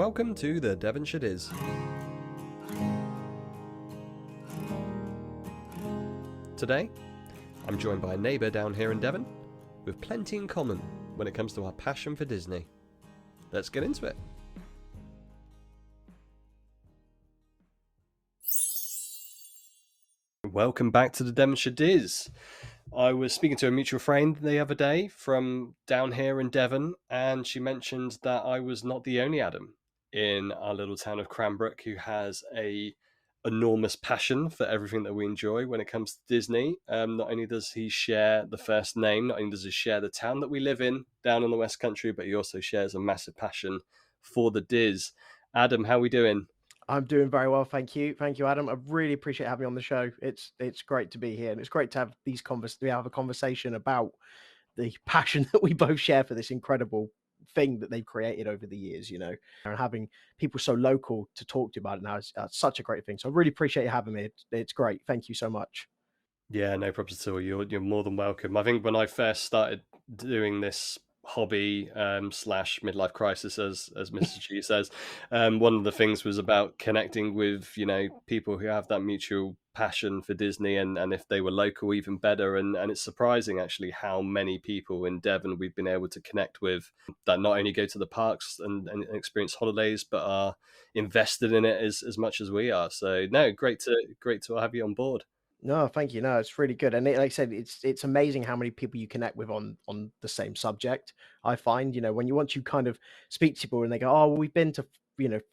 Welcome to the Devonshire Diz. Today, I'm joined by a neighbour down here in Devon with plenty in common when it comes to our passion for Disney. Let's get into it. Welcome back to the Devonshire Diz. I was speaking to a mutual friend the other day from down here in Devon, and she mentioned that I was not the only Adam in our little town of Cranbrook who has a enormous passion for everything that we enjoy when it comes to Disney. Not only does he share the first name, not only does he share the town that we live in down in the West Country, but he also shares a massive passion for the Diz. Adam, how are we doing? I'm doing very well, thank you. Thank you, Adam. I really appreciate having me on the show. It's great to be here, and it's great to have have a conversation about the passion that we both share for this incredible thing that they've created over the years, and having people so local to talk to about it now is such a great thing. So I really appreciate you having me. It's great. Thank you so much. Yeah, no problems at all. You're more than welcome. I think when I first started doing this hobby slash midlife crisis, as Mr. G says, one of the things was about connecting with people who have that mutual passion for Disney, and if they were local, even better. And it's surprising actually how many people in Devon we've been able to connect with that not only go to the parks and experience holidays, but are invested in it as much as we are. So no, great to have you on board. No, thank you. No, it's really good, and like I said, it's amazing how many people you connect with on the same subject. I find, when you once you kind of speak to people and they go, "Oh, well, we've been to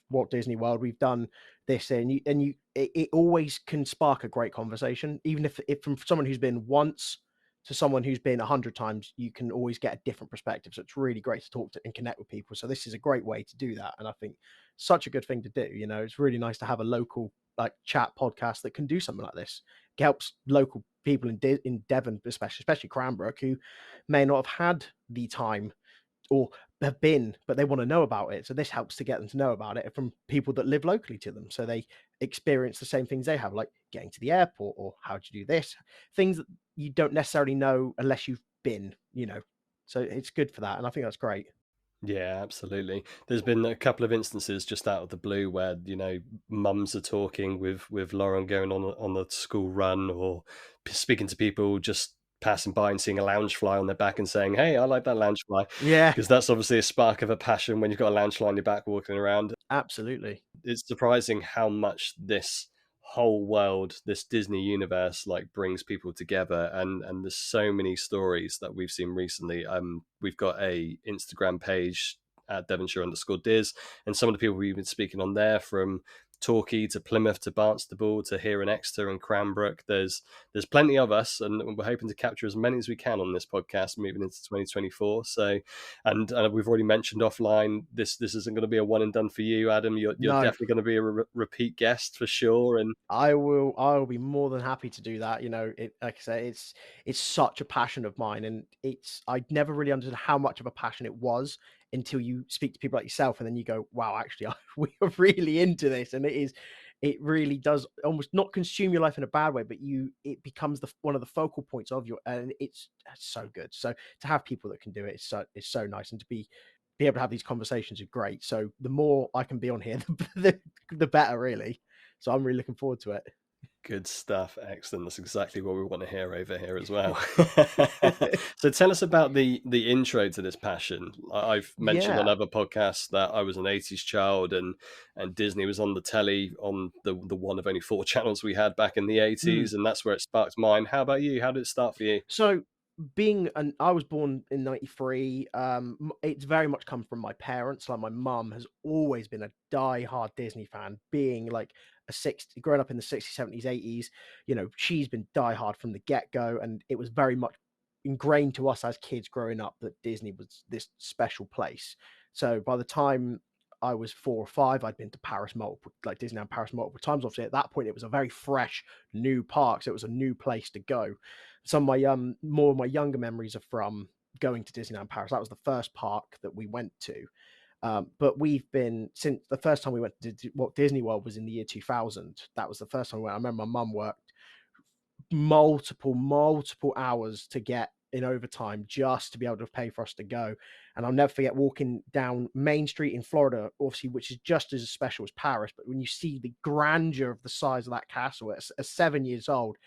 Walt Disney World, we've done this," and it always can spark a great conversation, even if from someone who's been once to someone who's been 100 times, you can always get a different perspective. So it's really great to talk to and connect with people. So this is a great way to do that, and I think such a good thing to do. It's really nice to have a local like chat podcast that can do something like this. It helps local people in Devon, especially Cranbrook, who may not have had the time or have been, but they want to know about it. So this helps to get them to know about it from people that live locally to them. So they experience the same things they have, like getting to the airport or how do you do this, things that you don't necessarily know unless you've been. So it's good for that. And I think that's great. Yeah, absolutely. There's been a couple of instances just out of the blue where mums are talking with Lauren going on the school run, or speaking to people just passing by and seeing a loungefly on their back and saying, "Hey, I like that loungefly," Yeah, because that's obviously a spark of a passion when you've got a loungefly on your back walking around. absolutely. It's surprising how much this whole world, this Disney universe, like brings people together, and there's so many stories that we've seen recently. We've got a Instagram page at Devonshire_Diz, and some of the people we've been speaking on there, from Torquay to Plymouth to Barnstaple to here in Exeter and Cranbrook. There's plenty of us, and we're hoping to capture as many as we can on this podcast moving into 2024. So, and we've already mentioned offline, this isn't going to be a one and done for you, Adam. You're No, definitely going to be a repeat guest for sure. And I will be more than happy to do that. Like I say, it's such a passion of mine, and I never really understood how much of a passion it was until you speak to people like yourself, and then you go, "Wow, actually, we are really into this." And it really does almost not consume your life in a bad way, but it becomes one of the focal points of your, and it's so good. So to have people that can do it is so nice, and to be able to have these conversations is great. So the more I can be on here, the better, really. So I'm really looking forward to it. good stuff. Excellent. That's exactly what we want to hear over here as well. So tell us about the intro to this passion. I've mentioned on Yeah. other podcasts that I was an 80s child, and Disney was on the telly on the one of only four channels we had back in the Mm. 80s, and that's where it sparked mine. How about you? How did it start for you? So I was born in 93. It's very much come from my parents. Like my mum has always been a die-hard Disney fan, being like growing up in the 60s, 70s, 80s. She's been die-hard from the get-go, and it was very much ingrained to us as kids growing up that Disney was this special place. So by the time I was 4 or 5, I'd been to Paris like Disneyland Paris multiple times. Obviously, at that point, it was a very fresh new park, so it was a new place to go. Some of my more of my younger memories are from going to Disneyland Paris. That was the first park that we went to. But we've been since the first time we went to Walt Disney World was in the year 2000. That was the first time we went. I remember my mum worked multiple hours to get in overtime just to be able to pay for us to go. And I'll never forget walking down Main Street in Florida, obviously, which is just as special as Paris. But when you see the grandeur of the size of that castle at 7 years old,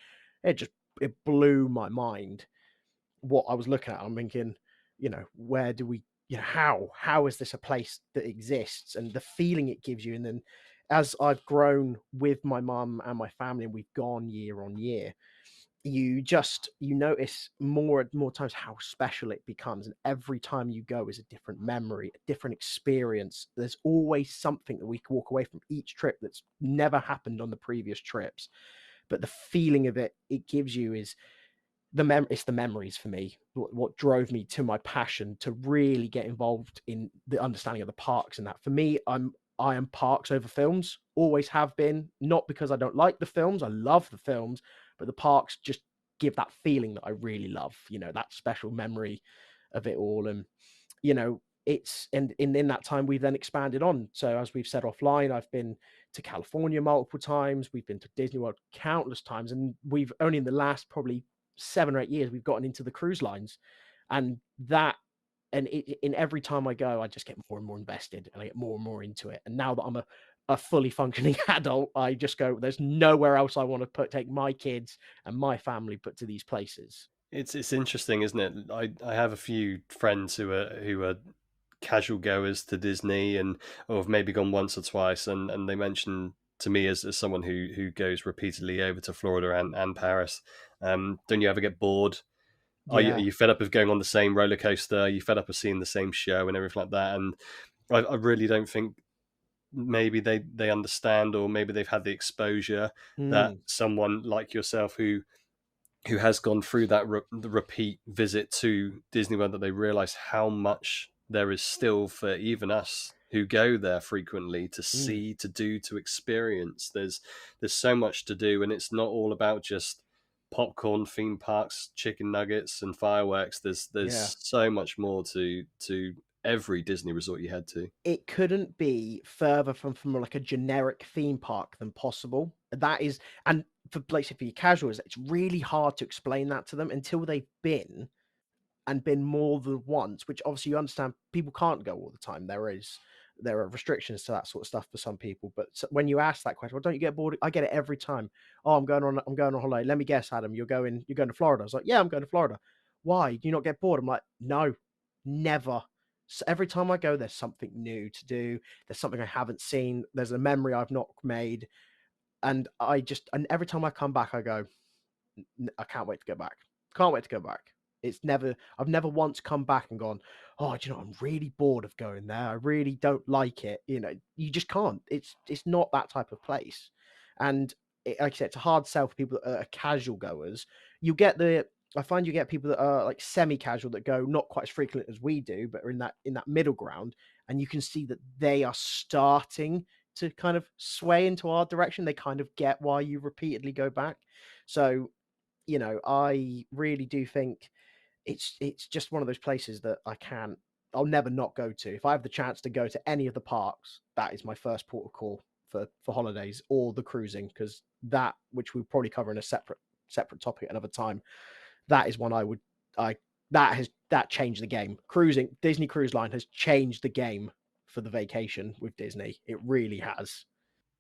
it just it blew my mind what I was looking at. I'm thinking, where do we, how is this a place that exists, and the feeling it gives you. And then as I've grown with my mum and my family, and we've gone year on year, you notice more and more times how special it becomes, and every time you go is a different memory, a different experience. There's always something that we can walk away from each trip that's never happened on the previous trips, but the feeling of it gives you is it's the memories for me. What drove me to my passion to really get involved in the understanding of the parks. And that, for me, I am parks over films, always have been. Not because I don't like the films, I love the films, but the parks just give that feeling that I really love, that special memory of it all. And it's and in that time we've then expanded on. So as we've said offline, I've been to California multiple times, we've been to Disney World countless times, and we've only in the last probably 7 or 8 years we've gotten into the cruise lines. And that and in every time I go, I just get more and more invested, and I get more and more into it. And now that I'm a fully functioning adult, I just go, there's nowhere else I want to take my kids and my family but to these places. It's interesting, isn't it? I have a few friends who are casual goers to Disney and or have maybe gone once or twice, and they mention to me as someone who goes repeatedly over to Florida and Paris. Don't you ever get bored? Are Yeah. you fed up of going on the same roller coaster? Are you fed up of seeing the same show and everything like that? And I really don't think maybe they understand, or maybe they've had the exposure that Mm, someone like yourself who has gone through that the repeat visit to Disney World, that they realize how much there is still for even us who go there frequently to mm, see, to do, to experience. There's so much to do, and it's not all about just popcorn, theme parks, chicken nuggets, and fireworks. yeah. There's so much more to every Disney resort you head to. It couldn't be further from like a generic theme park than possible. That is, and for your casuals, it's really hard to explain that to them until they've been more than once, which obviously you understand people can't go all the time. There are restrictions to that sort of stuff for some people. But when you ask that question, well, don't you get bored? I get it every time. Oh, I'm going on holiday. Let me guess, Adam, you're going to Florida. I was like, yeah, I'm going to Florida. Why? Do you not get bored? I'm like, no, never. So every time I go, there's something new to do. There's something I haven't seen. There's a memory I've not made. And every time I come back, I go, I can't wait to go back. Can't wait to go back. I've never once come back and gone, oh, do you know, I'm really bored of going there. I really don't like it. You just can't. It's not that type of place. And like I said, it's a hard sell for people that are casual goers. You get the I find you get people that are like semi-casual that go not quite as frequent as we do, but are in that middle ground, and you can see that they are starting to kind of sway into our direction. They kind of get why you repeatedly go back. So I really do think it's just one of those places that I'll never not go to. If I have the chance to go to any of the parks, that is my first port of call for holidays or the cruising, because that, which we'll probably cover in a separate topic at another time, that is one I that changed the game. Cruising Disney Cruise Line has changed the game for the vacation with Disney. It really has.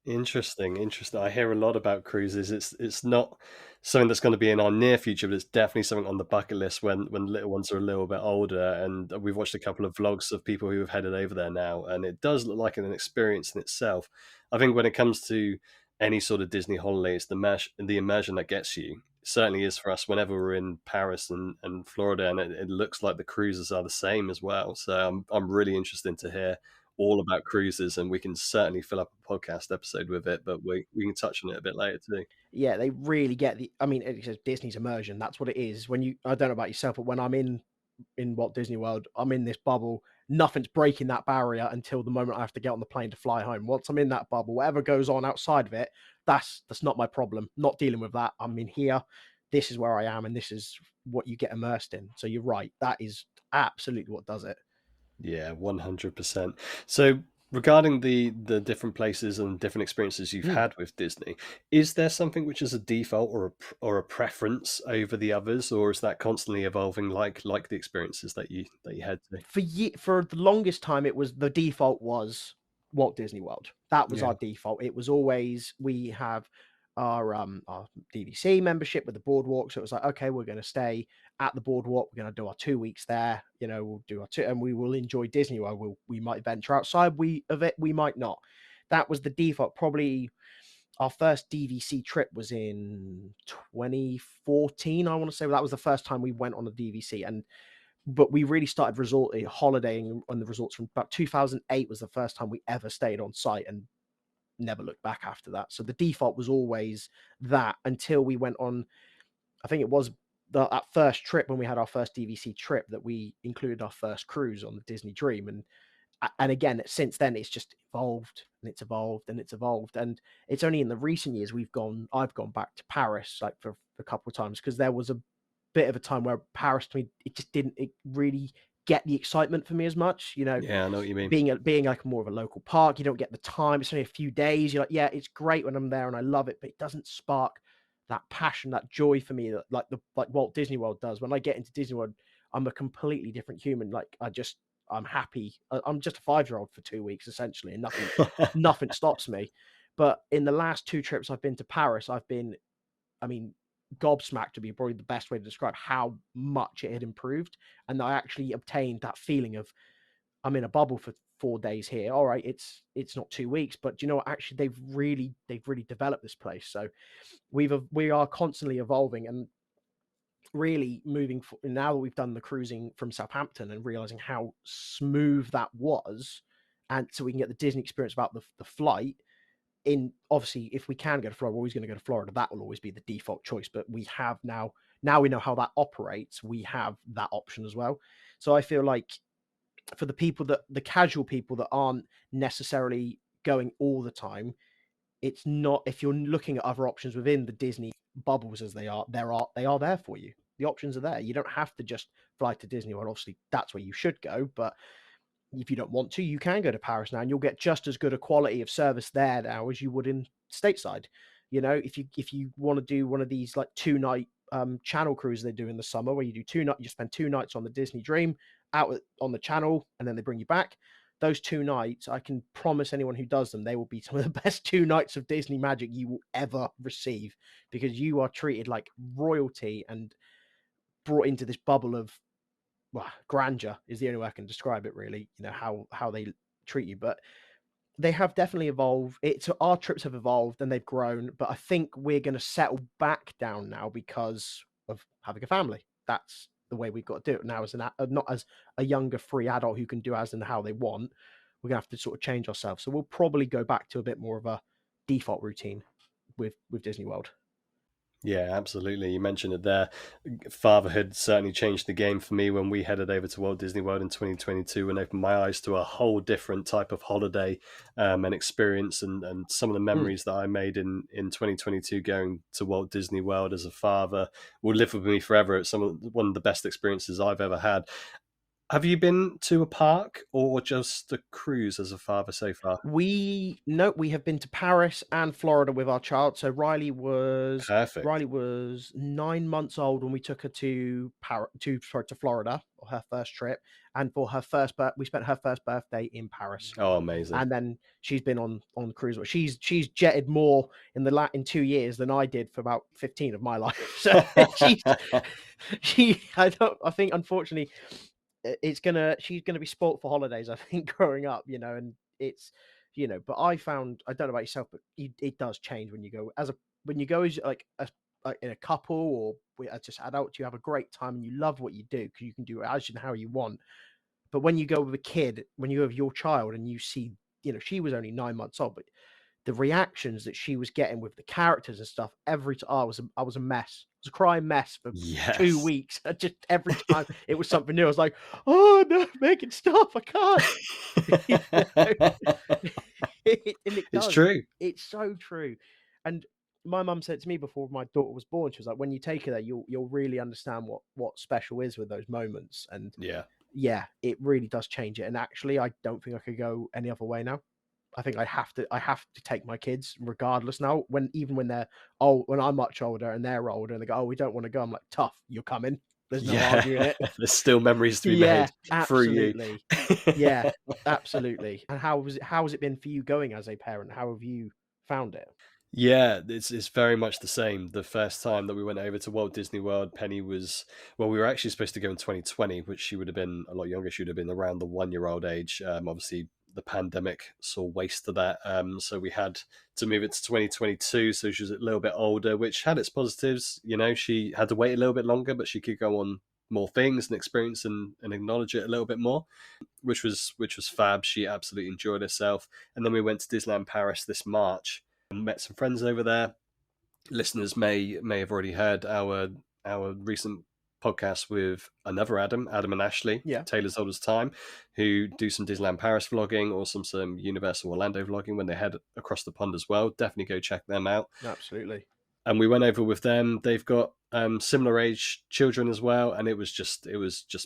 Interesting, interesting. I hear a lot about cruises. It's not something that's going to be in our near future, but it's definitely something on the bucket list when little ones are a little bit older. And we've watched a couple of vlogs of people who have headed over there now, and it does look like an experience in itself. I think when it comes to any sort of Disney holiday, it's the immersion that gets you. It certainly is for us whenever we're in Paris and Florida, and it looks like the cruises are the same as well. So I'm really interested to hear all about cruises, and we can certainly fill up a podcast episode with it. But we can touch on it a bit later too. Yeah, they really get I mean, it says Disney's immersion. That's what it is. I don't know about yourself, but when I'm in Walt Disney World, I'm in this bubble. Nothing's breaking that barrier until the moment I have to get on the plane to fly home. Once I'm in that bubble, whatever goes on outside of it, that's not my problem. Not dealing with that. I'm in here. This is where I am, and this is what you get immersed in. So you're right. That is absolutely what does it. Yeah, 100%. So. Regarding the different places and different experiences you've Mm. had with Disney, is there something which is a default or or a preference over the others, or is that constantly evolving, like the experiences that you had to? For the longest time, it was the default was Walt Disney World. That was Yeah, our default. It was always we have our DVC membership with the boardwalk. So it was like, okay, we're going to stay at the boardwalk. We're going to do our 2 weeks there. You know, we'll do our two, and we will enjoy Disney World. We might venture outside of it. We might not. That was the default. Probably our first DVC trip was in 2014. I want to say that was the first time we went on a DVC, and but we really started holidaying on the resorts from about 2008 was the first time we ever stayed on site and never looked back after that. So the default was always that until we went on, I think it was that first trip when we had our first DVC trip that we included our first cruise on the Disney Dream. And again, since then, it's just evolved and it's evolved and it's evolved. And it's only in the recent years I've gone back to Paris like for a couple of times because there was a bit of a time where Paris to me, it really get the excitement for me as much, you know, yeah, I know what you mean. being like more of a local park, you don't get the time. It's only a few days. You're like, yeah, it's great when I'm there and I love it, but it doesn't spark that passion, that joy for me that like Walt Disney World does. When I get into Disney World, I'm a completely different human. Like I'm happy. I'm just a 5-year-old for 2 weeks essentially, and nothing stops me. But in the last two trips I've been to Paris, I mean, gobsmacked to be probably the best way to describe how much it had improved. And I actually obtained that feeling of I'm in a bubble for 4 days here. All right, it's not 2 weeks, but do you know what? Actually, they've really developed this place. So we are constantly evolving and really now that we've done the cruising from Southampton and realizing how smooth that was, and so we can get the Disney experience about the flight in obviously if we can go to Florida, we're always going to go to Florida. That will always be the default choice. But we have now we know how that operates. We have that option as well. So I feel like for the casual people that aren't necessarily going all the time, it's not if you're looking at other options within the Disney bubbles as they are there for you. The options are there. You don't have to just fly to Disney World. Obviously, that's where you should go, but if you don't want to, you can go to Paris now, and you'll get just as good a quality of service there now as you would in stateside. You know, if you want to do one of these like 2 night channel cruises they do in the summer, where you do you spend 2 nights on the Disney Dream on the channel, and then they bring you back. Those 2 nights, I can promise anyone who does them, they will be some of the best 2 nights of Disney magic you will ever receive because you are treated like royalty and brought into this bubble of well, grandeur is the only way I can describe it really, you know, how they treat you. But they have definitely evolved. Our trips have evolved and they've grown, but I think we're going to settle back down now because of having a family. That's the way we've got to do it now not as a younger free adult who can do as and how they want. We're going to have to sort of change ourselves. So we'll probably go back to a bit more of a default routine with Disney World. Yeah, absolutely. You mentioned it there. Fatherhood certainly changed the game for me when we headed over to Walt Disney World in 2022 and opened my eyes to a whole different type of holiday and experience. And some of the Mm. memories that I made in 2022 going to Walt Disney World as a father will live with me forever. It's one of the best experiences I've ever had. Have you been to a park or just a cruise as a father so far? We have been to Paris and Florida with our child. So Perfect. Riley was 9 months old when we took her to Florida for her first trip, and for her we spent her first birthday in Paris. Oh, amazing. And then she's been on cruise. She's jetted more in 2 years than I did for about 15 of my life. So she's I think unfortunately she's gonna be spoilt for holidays, I think, growing up, you know, and it's but I don't know about yourself, but it does change when you go as like in a couple or as just adults, you have a great time and you love what you do because you can do it as and how you want. But when you go with a kid, when you go with your child and you see, she was only 9 months old, but the reactions that she was getting with the characters and stuff every time I was a mess. I was a crying mess for two Yes. weeks. Just every time it was something new, I was like, "Oh no, make it stop! I can't." You know? And it It's does. true. It's so true. And my mum said to me before my daughter was born, she was like, "When you take her there, you'll really understand what special is with those moments." And Yeah. yeah, it really does change it. And actually, I don't think I could go any other way now. I think I have to take my kids regardless now. When even when they're old, when I'm much older and they're older, and they go, "Oh, we don't want to go." I'm like, "Tough, you're coming. There's no Yeah, arguing it." there's still memories to be Yeah, made through you. absolutely. Yeah, absolutely. And how has it been for you going as a parent? How have you found it? Yeah, it's very much the same. The first time that we went over to Walt Disney World, Penny was, well, we were actually supposed to go in 2020, which she would have been a lot younger. She would have been around the 1 year old age. Obviously, the pandemic saw waste to that, so we had to move it to 2022. So she was a little bit older, which had its positives. You know, she had to wait a little bit longer, but she could go on more things and experience and acknowledge it a little bit more, which was fab. She absolutely enjoyed herself. And then we went to Disneyland Paris this March and met some friends over there. Listeners may have already heard our recent podcast with another Adam and Ashley, Yeah, Taylor's oldest time, who do some Disneyland Paris vlogging or some Universal Orlando vlogging when they head across the pond as well. Definitely go check them out. absolutely. And we went over with them. They've got similar age children as well, and it was just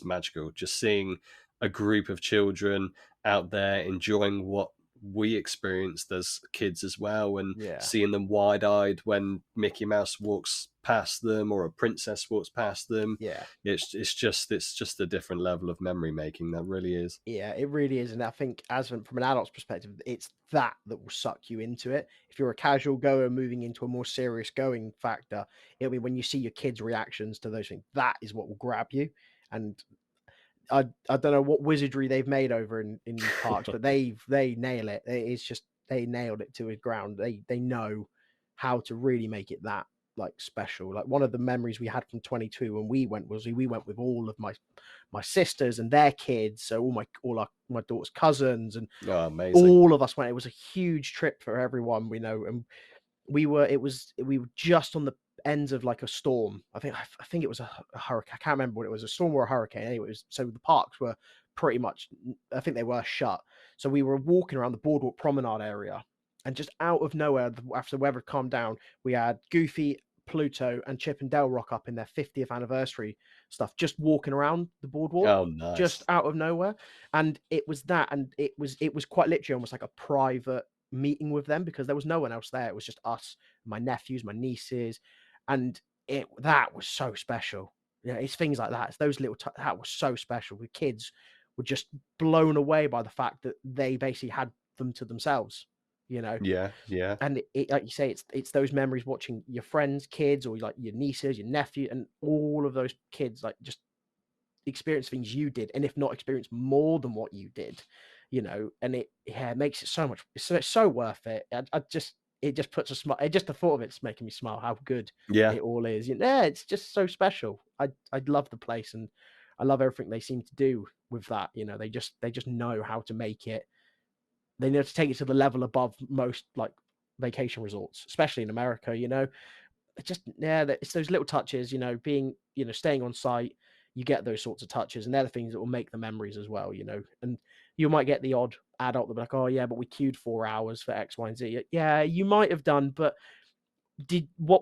magical, just seeing a group of children out there enjoying what we experienced as kids as well, and Yeah. seeing them wide eyed when Mickey Mouse walks past them or a princess walks past them. Yeah. It's just a different level of memory making, that really is. Yeah, it really is, and I think as from an adult's perspective, it's that will suck you into it. If you're a casual goer moving into a more serious going factor, it'll be when you see your kids' reactions to those things, that is what will grab you. And I don't know what wizardry they've made over in these parks, but they nail it. It's just they nailed it to the ground. They know how to really make it that like special. Like one of the memories we had from 22 when we went was we went with all of my sisters and their kids, so my daughter's cousins and Oh, amazing. all of us went. It was a huge trip for everyone we know, and we were just on the ends of like a storm. I think it was a hurricane. I can't remember what it was, a storm or a hurricane. Anyway, so the parks were pretty much, I think they were shut. So we were walking around the boardwalk promenade area, and just out of nowhere, after the weather calmed down, we had Goofy, Pluto, and Chip and Dale Rock up in their 50th anniversary stuff, just walking around the boardwalk, Oh, just nice. out of nowhere. And it was that, and it was quite literally almost like a private meeting with them because there was no one else there. It was just us, my nephews, my nieces, and that was so special. Yeah, it's things like that. It's those that was so special. The kids were just blown away by the fact that they basically had them to themselves, you know. Yeah, yeah, And like you say, it's those memories watching your friends' kids or like your nieces, your nephew, and all of those kids like just experience things you did, and if not experience more than what you did, and it makes it so much it's so worth it. I just it just puts a smile. Just the thought of it's making me smile. How good yeah. it all is. Yeah, it's just so special. I love the place, and I love everything they seem to do with that. They just know how to make it. They know to take it to the level above most like vacation resorts, especially in America. It just yeah, it's those little touches, being, staying on site, you get those sorts of touches, and they're the things that will make the memories as well. And you might get the odd adult that'll be like, "Oh yeah, but we queued 4 hours for X, Y, and Z." Yeah, you might have done, but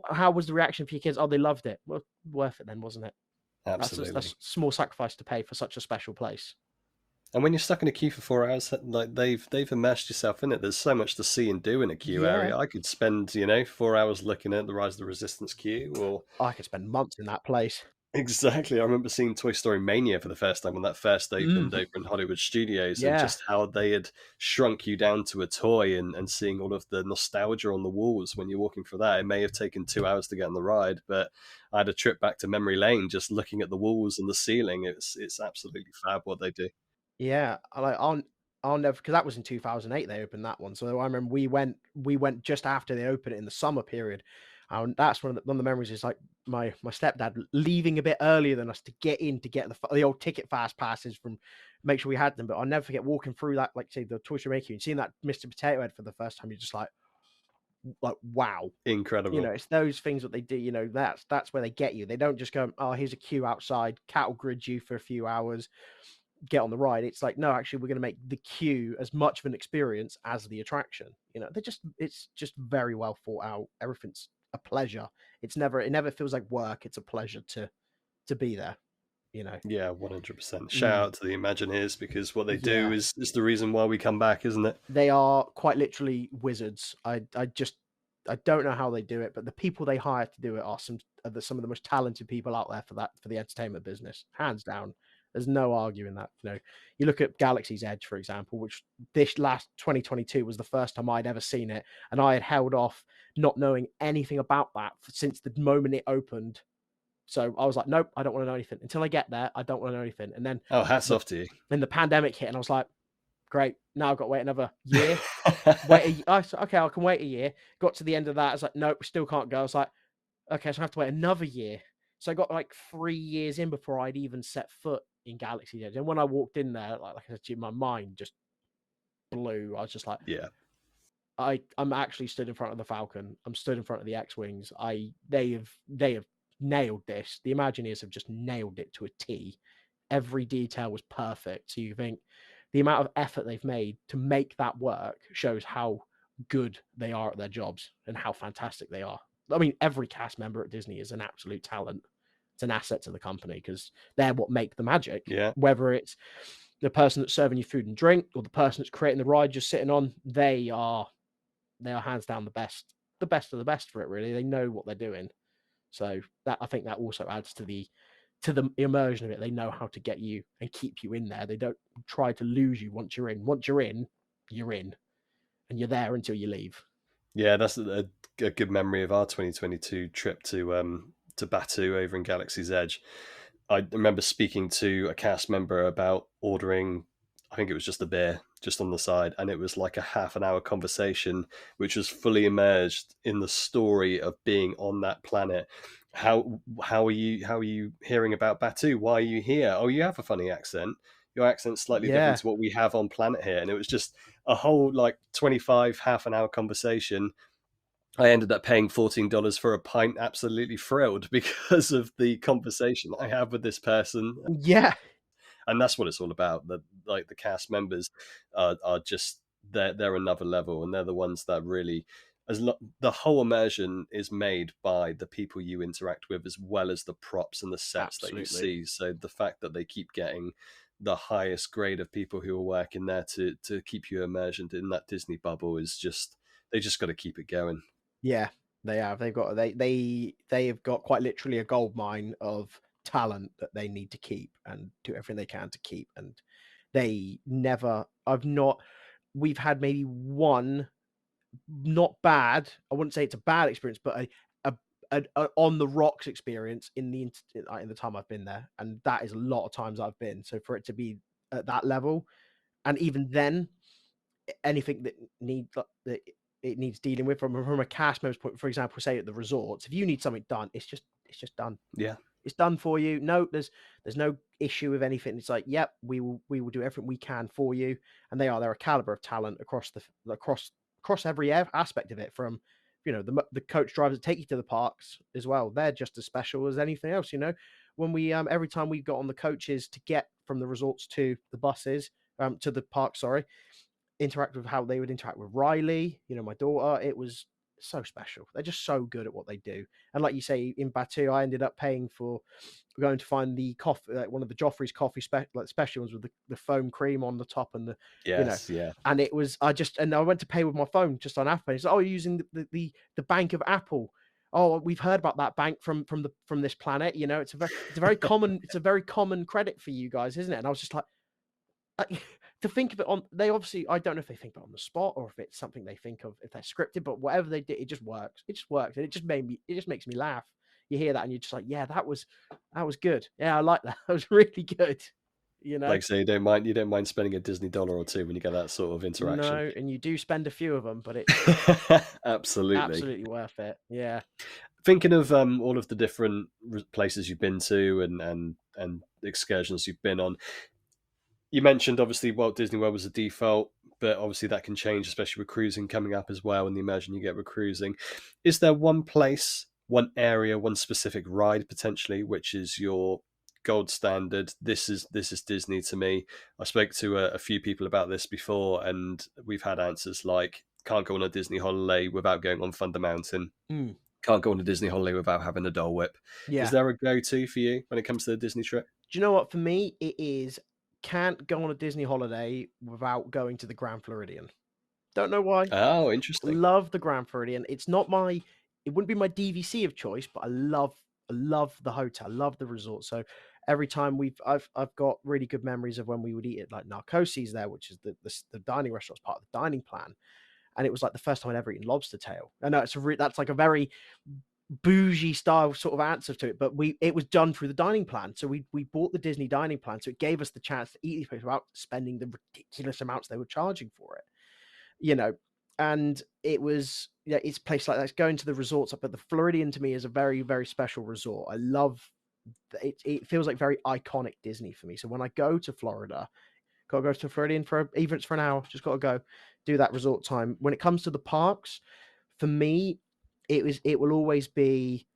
how was the reaction for your kids? Oh, they loved it. Well, worth it then, wasn't it? That's Absolutely. a small sacrifice to pay for such a special place. And when you're stuck in a queue for 4 hours, like they've immersed yourself in it. There's so much to see and do in a queue Yeah. area. I could spend 4 hours looking at the Rise of the Resistance queue, or I could spend months in that place. exactly. I remember seeing Toy Story Mania for the first time when that first opened Mhm. over in Hollywood Studios, and Yeah. just how they had shrunk you down to a toy, and seeing all of the nostalgia on the walls when you're walking through that. It may have taken 2 hours to get on the ride, but I had a trip back to memory lane just looking at the walls and the ceiling. It's absolutely fab what they do. Yeah, I'll never because that was in 2008 they opened that one. So I remember we went just after they opened it in the summer period. And that's one of the memories is like my stepdad leaving a bit earlier than us to get in to get the old ticket fast passes from make sure we had them. But I'll never forget walking through that, like say the Toy Story Maker and seeing that Mr. Potato Head for the first time. You're just like wow. Incredible. It's those things that they do, that's where they get you. They don't just go, oh, here's a queue outside, cattle grid you for a few hours, get on the ride. It's like, no, actually, we're going to make the queue as much of an experience as the attraction. It's just very well thought out. Everything's a pleasure. It never feels like work. It's a pleasure to be there. you know. Yeah, 100%. Shout Mm, out to the Imagineers, because what they do yeah. is the reason why we come back, isn't it? They are quite literally wizards. I don't know how they do it, but the people they hire to do it are some of the most talented people out there for the entertainment business, hands down. There's no arguing that. You know, you look at Galaxy's Edge, for example, which this last 2022 was the first time I'd ever seen it, and I had held off not knowing anything about that since the moment it opened. So I was like, nope, I don't want to know anything until I get there. I don't want to know anything. And then Oh, hats the off to you. then the pandemic hit, and I was like, great, now I've got to wait another year. I said, okay, I can wait a year. Got to the end of that. I was like, nope, we still can't go. I was like, okay, so I have to wait another year. So I got like 3 years in before I'd even set foot in Galaxy Edge. And when I walked in there, like I said to you, my mind just blew. I was just like, Yeah. I'm actually stood in front of the Falcon. I'm stood in front of the X-wings. They have nailed this. The Imagineers have just nailed it to a T. Every detail was perfect. So you think the amount of effort they've made to make that work shows how good they are at their jobs and how fantastic they are. I mean, every cast member at Disney is an absolute talent. It's an asset to the company because they're what make the magic. Yeah. Whether it's the person that's serving you food and drink or the person that's creating the ride you're sitting on, they are hands down the best of the best for it. Really, they know what they're doing. So that I think that also adds to the immersion of it. They know how to get you and keep you in there. They don't try to lose you once you're in. Once you're in, and you're there until you leave. Yeah, that's a good memory of our 2022 trip to Batu over in Galaxy's Edge. I remember speaking to a cast member about ordering, I think it was just a beer, just on the side, and it was like a half an hour conversation, which was fully immersed in the story of being on that planet. How are you hearing about Batu? Why are you here? Oh, you have a funny accent. Your accent's slightly different Yeah, to what we have on planet here, and it was just a whole like 25 half an hour conversation. I ended up paying $14 for a pint, absolutely thrilled because of the conversation I have with this person, yeah, and that's what it's all about. That like the cast members are just they're another level, and they're the ones that really the whole immersion is made by the people you interact with as well as the props and the sets that you absolutely. see. So the fact that they keep getting the highest grade of people who are working there to keep you immersed in that Disney bubble is just they just got to keep it going. Yeah, they have. They have got quite literally a gold mine of talent that they need to keep and do everything they can to keep. And they never. I've not. We've had maybe one not bad. I wouldn't say it's a bad experience, but a on the rocks experience in the time I've been there, and that is a lot of times I've been. So for it to be at that level, and even then, anything that it needs dealing with from a cast member's point, for example, say at the resorts, if you need something done, it's just done. Yeah, It's done for you. No, there's no issue with anything. It's like, yep, we will do everything we can for you. And they're a caliber of talent across every aspect of it. From the coach drivers that take you to the parks as well. They're just as special as anything else. When we every time we got on the coaches to get from the resorts to the buses to the park, sorry, interact with how they would interact with Riley, my daughter. It was so special. They're just so good at what they do. And like you say, in Batu, I ended up paying for going to find the coffee, like one of the Joffrey's coffee special ones with the foam cream on the top and you know, yes, yeah, and it was and I went to pay with my phone just on Apple Pay. It's like, oh, you're using the Bank of Apple. Oh, we've heard about that bank from this planet. It's a very common credit for you guys, isn't it? And I was just like, to think of it on they obviously I don't know if they think of it on the spot or if it's something they think of if they're scripted, but whatever they did, it just works. It just works. And it just makes me laugh. You hear that and you're just like, yeah, that was good. Yeah, I like that. That was really good. You know? like I say, you don't mind spending a Disney dollar or two when you get that sort of interaction. No, and you do spend a few of them, but it's Absolutely. absolutely worth it. Yeah. Thinking of all of the different places you've been to and excursions you've been on, you mentioned obviously Walt Disney World was a default, but obviously that can change, especially with cruising coming up as well, and the immersion you get with cruising. Is there one place, one area, one specific ride potentially, which is your gold standard? This is Disney to me. I spoke to a few people about this before, and we've had answers like can't go on a Disney holiday without going on Thunder Mountain. Mm, Can't go on a Disney holiday without having a Dole Whip. Is yeah. there a go-to for you when it comes to the Disney trip? Do you know what? For me, it is can't go on a Disney holiday without going to the Grand Floridian. Don't know why. Oh, interesting. Love the Grand Floridian. It's not my it wouldn't be my DVC of choice, but I love the hotel, love the resort. So every time I've got really good memories of when we would eat at like Narcosis there, which is the dining restaurant, part of the dining plan. And it was like the first time I'd ever eaten lobster tail. I know that's like a very bougie style sort of answer to it, but it was done through the dining plan. So we bought the Disney dining plan, so it gave us the chance to eat these places without spending the ridiculous amounts they were charging for it. You know, and it was yeah, it's a place like that. Going to the resorts, but the Floridian to me is a very, very special resort. I love it. It feels like very iconic Disney for me. So when I go to Florida, gotta go to Floridian for even if it's for an hour, just gotta go do that resort time. When it comes to the parks, for me, it will always be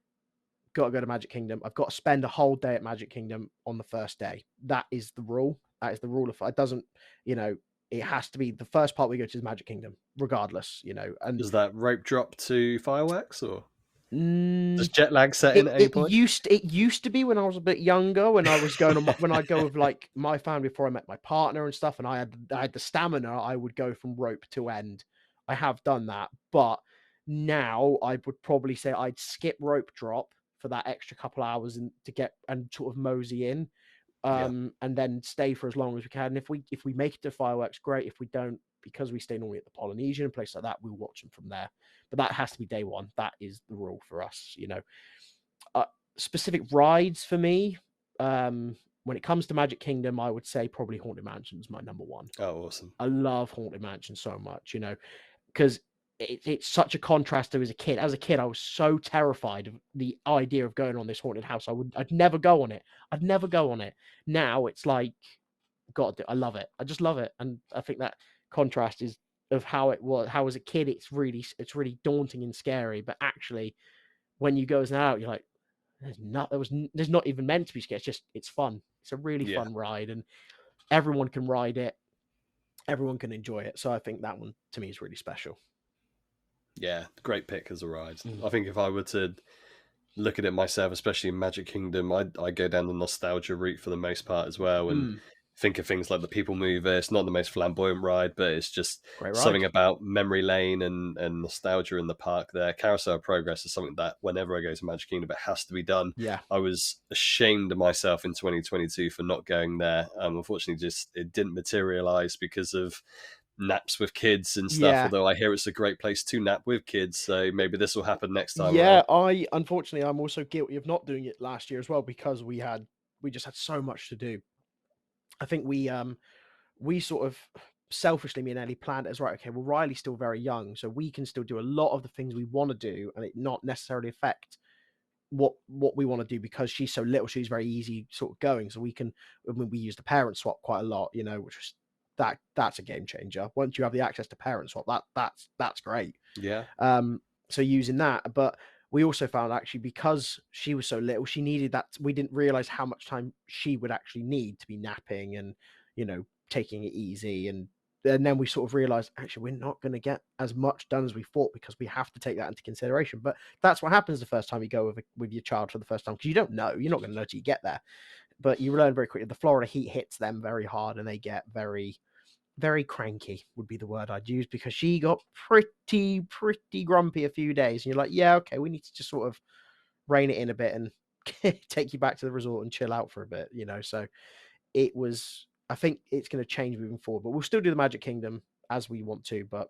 gotta go to Magic Kingdom. I've got to spend a whole day at Magic Kingdom on the first day. That is the rule. That is the rule of it doesn't, you know, it has to be the first part we go to is Magic Kingdom, regardless, and Does that rope drop to fireworks, or does mm, jet lag set in it at any it point? used to be when I was a bit younger, when I was going on when I go with like my family before I met my partner and stuff, and I had the stamina, I would go from rope to end. I have done that, but now I would probably say I'd skip rope drop for that extra couple hours and to get and sort of mosey in, Yeah, and then stay for as long as we can. And if we make it to fireworks, great. If we don't, because we stay normally at the Polynesian and place like that, we'll watch them from there. But that has to be day one. That is the rule for us. Uh, Specific rides for me. When it comes to Magic Kingdom, I would say probably Haunted Mansion is my number one. oh, awesome. I love Haunted Mansion so much, because it's such a contrast to as a kid. As a kid, I was so terrified of the idea of going on this haunted house. I'd never go on it. I'd never go on it. Now it's like, God, I love it. I just love it, and I think that contrast is of how it was. How as a kid, it's really daunting and scary, but actually, when you go as an adult, you're like, there's not even meant to be scared. It's fun. It's a really Yeah, fun ride, and everyone can ride it. Everyone can enjoy it. So I think that one to me is really special. yeah, great pick as a ride. Mm. I think if I were to look at it myself, especially in Magic Kingdom, I go down the nostalgia route for the most part as well, and Mm. think of things like the People Mover. It's not the most flamboyant ride, but it's just Great ride. something about memory lane and nostalgia in the park there. Carousel of Progress is something that whenever I go to Magic Kingdom, it has to be done. Yeah. I was ashamed of myself in 2022 for not going there. Unfortunately, just it didn't materialize because of naps with kids and stuff. Yeah. Although I hear it's a great place to nap with kids, so maybe this will happen next time Yeah. around. I unfortunately I'm also guilty of not doing it last year as well because we just had so much to do. I think we sort of selfishly, me and Ellie planned it as right. Okay, well, Riley's still very young, so we can still do a lot of the things we want to do, and it not necessarily affect what we want to do because she's so little. She's very easy sort of going, so we can. I mean, we use the parent swap quite a lot, which is that's a game changer. Once you have the access to parent swap, that's great. Yeah, Um, so using that, but we also found actually because she was so little, she needed that. We didn't realize how much time she would actually need to be napping and taking it easy. And then we sort of realized actually we're not going to get as much done as we thought because we have to take that into consideration. But that's what happens the first time you go with your child for the first time because you don't know. You're not going to know till you get there. But you learn very quickly. The Florida heat hits them very hard, and they get very very cranky would be the word I'd use because she got pretty grumpy a few days. And you're like, yeah, okay, we need to just sort of rein it in a bit and take you back to the resort and chill out for a bit. So I think it's going to change moving forward, but we'll still do the Magic Kingdom as we want to, but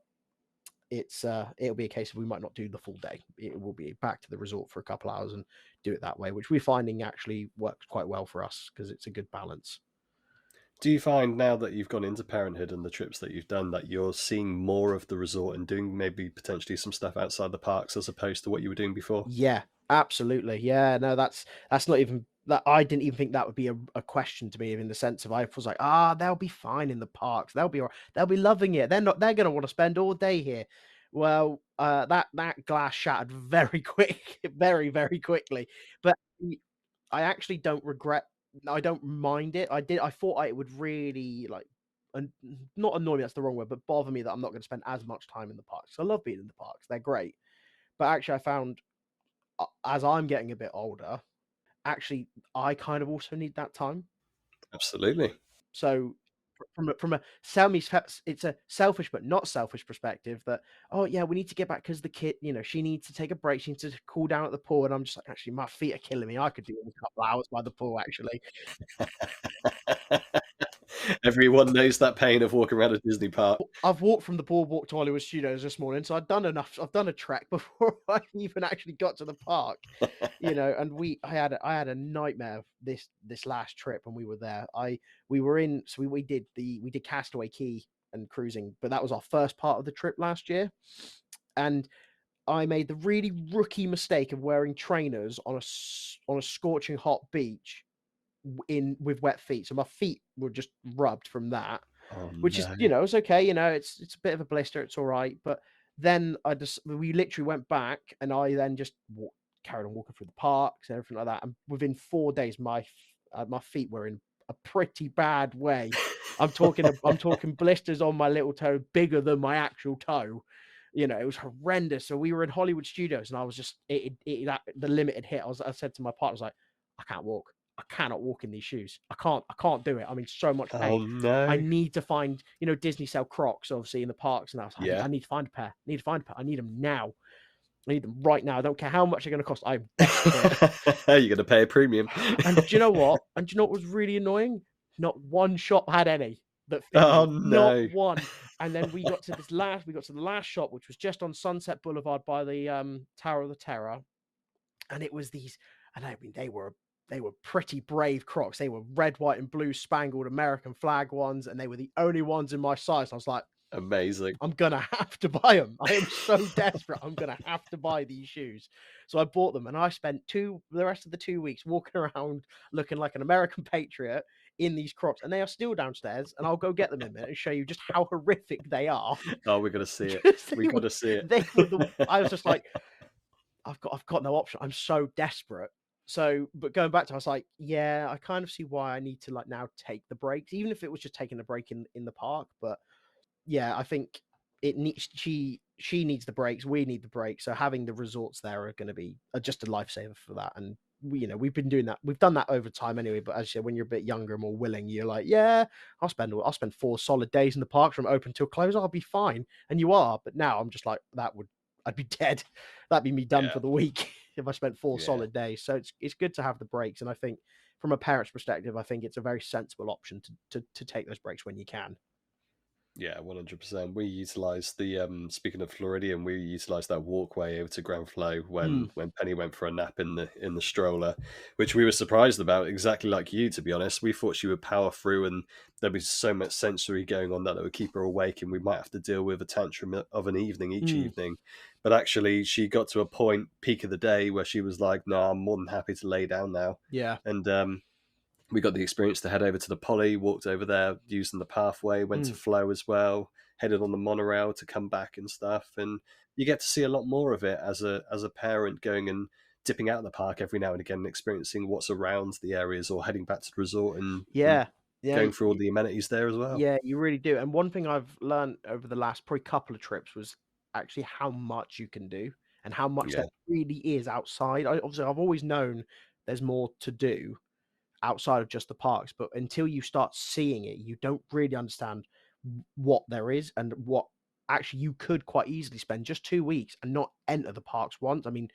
it'll be a case of we might not do the full day. It will be back to the resort for a couple hours and do it that way, which we're finding actually works quite well for us because it's a good balance. do you find now that you've gone into parenthood and the trips that you've done that you're seeing more of the resort and doing maybe potentially some stuff outside the parks as opposed to what you were doing before? Yeah, absolutely. Yeah, no, that's not even that. I didn't even think that would be a question to me in the sense of I was like, they'll be fine in the parks. They'll be loving it. They're gonna want to spend all day here. Well, that glass shattered very quick, very, very quickly. But I actually don't regret I don't mind it. I thought it would really like not annoy me, that's the wrong word, but bother me that I'm not going to spend as much time in the parks. I love being in the parks. They're great. But actually I found as I'm getting a bit older, actually, I kind of also need that time. Absolutely. So from a semi it's a selfish but not selfish perspective that, "Oh, yeah, we need to get back because the kid, she needs to take a break, she needs to cool down at the pool," and I'm just like, "Actually, my feet are killing me. I could do with a couple of hours by the pool, actually." Everyone knows that pain of walking around a Disney park. I've walked from the boardwalk to Hollywood Studios this morning, so I've done a trek before I even actually got to the park, and I had a nightmare this last trip when we were there. We were in so we did Castaway Key and cruising, but that was our first part of the trip last year, and I made the really rookie mistake of wearing trainers on a scorching hot beach in with wet feet. So my feet were just rubbed from that, Oh, which is, no. it's okay, it's a bit of a blister, it's all right. But then we literally went back, and I then just carried on walking through the parks and everything like that. And within 4 days, my feet were in a pretty bad way. I'm talking blisters on my little toe, bigger than my actual toe. It was horrendous. So we were in Hollywood Studios, and I was just that the limit had hit. I said to my partner, I was like, I can't walk. I cannot walk in these shoes. I can't do it. I'm in so much Oh, pain. I no. need to find, Disney sell Crocs, obviously, in the parks, and I Yeah. need to find a pair. I need to find a pair. I need them now. I need them right now. I don't care how much they're gonna cost. I'm desperate. You're gonna pay a premium. And do you know what? And do you know what was really annoying? Not one shop had any that fit Oh, me. Not no. one. And then we got to the last shop, which was just on Sunset Boulevard by the Tower of the Terror. And it was these, and I mean, they were pretty brave Crocs. They were red, white, and blue spangled American flag ones, and they were the only ones in my size. I was like, Amazing. I'm gonna have to buy them. I am so desperate. I'm gonna have to buy these shoes. So I bought them, and I spent the rest of the 2 weeks walking around looking like an American patriot in these Crocs, and they are still downstairs. And I'll go get them in a minute and show you just how horrific they are. Oh, we gotta see it. Because We gotta see it. they were the. I was just like, I've got no option. I'm so desperate. So, but going back to, I was like, yeah, I kind of see why I need to like now take the breaks, even if it was just taking a break in the park. But yeah, I think it needs she needs the breaks, we need the breaks. So having the resorts there are going to be just a lifesaver for that. And we've been doing that. We've done that over time anyway. But as you said, when you're a bit younger, more willing, you're like, yeah, I'll spend 4 solid days in the parks from open till close. I'll be fine. And you are. But now I'm just like, I'd be dead. That'd be me done Yeah, for the week if I spent four yeah. solid days. So it's good to have the breaks. And I think from a parent's perspective, I think it's a very sensible option to take those breaks when you can. Yeah, 100%. We utilised speaking of Floridian, we utilised that walkway over to Grand Flow Mm, when Penny went for a nap in the stroller, which we were surprised about, exactly like you, to be honest. We thought she would power through and there'd be so much sensory going on that would keep her awake and we might have to deal with a tantrum of an evening each mm, evening. But actually she got to a point, peak of the day, where she was like, no, I'm more than happy to lay down now. yeah. And we got the experience to head over to the Poly, walked over there using the pathway, went to Mm, Flow as well, headed on the monorail to come back and stuff. And you get to see a lot more of it as a parent going and dipping out of the park every now and again and experiencing what's around the areas or heading back to the resort and yeah. Yeah. going through all the amenities there as well. Yeah, you really do. And one thing I've learned over the last probably couple of trips was actually how much you can do and how much there Yeah. really is outside. Obviously, I've always known there's more to do outside of just the parks, but until you start seeing it, you don't really understand what there is and what actually you could quite easily spend just 2 weeks and not enter the parks once. I mean,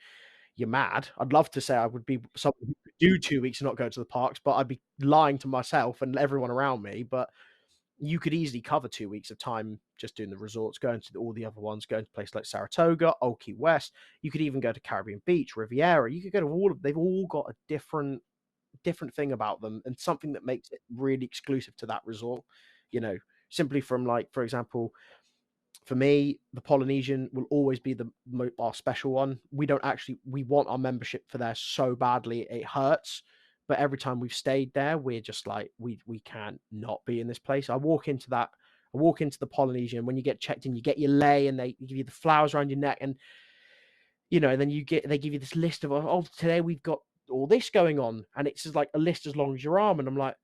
you're mad. I'd love to say I would be someone who could do 2 weeks and not go to the parks, but I'd be lying to myself and everyone around me. But you could easily cover 2 weeks of time just doing the resorts, going to all the other ones, going to places like Saratoga, Old Key West. You could even go to Caribbean Beach, Riviera. You could go to all of. They've all got a different thing about them and something that makes it really exclusive to that resort. You know, simply from like, for example, for me, the Polynesian will always be our special one. We want our membership for there so badly it hurts. But every time we've stayed there, we're just like we can't not be in this place. I walk into the Polynesian. When you get checked in, you get your lei, and they give you the flowers around your neck, and and then they give you this list of, oh, today we've got all this going on, and it's just like a list as long as your arm, and I'm like,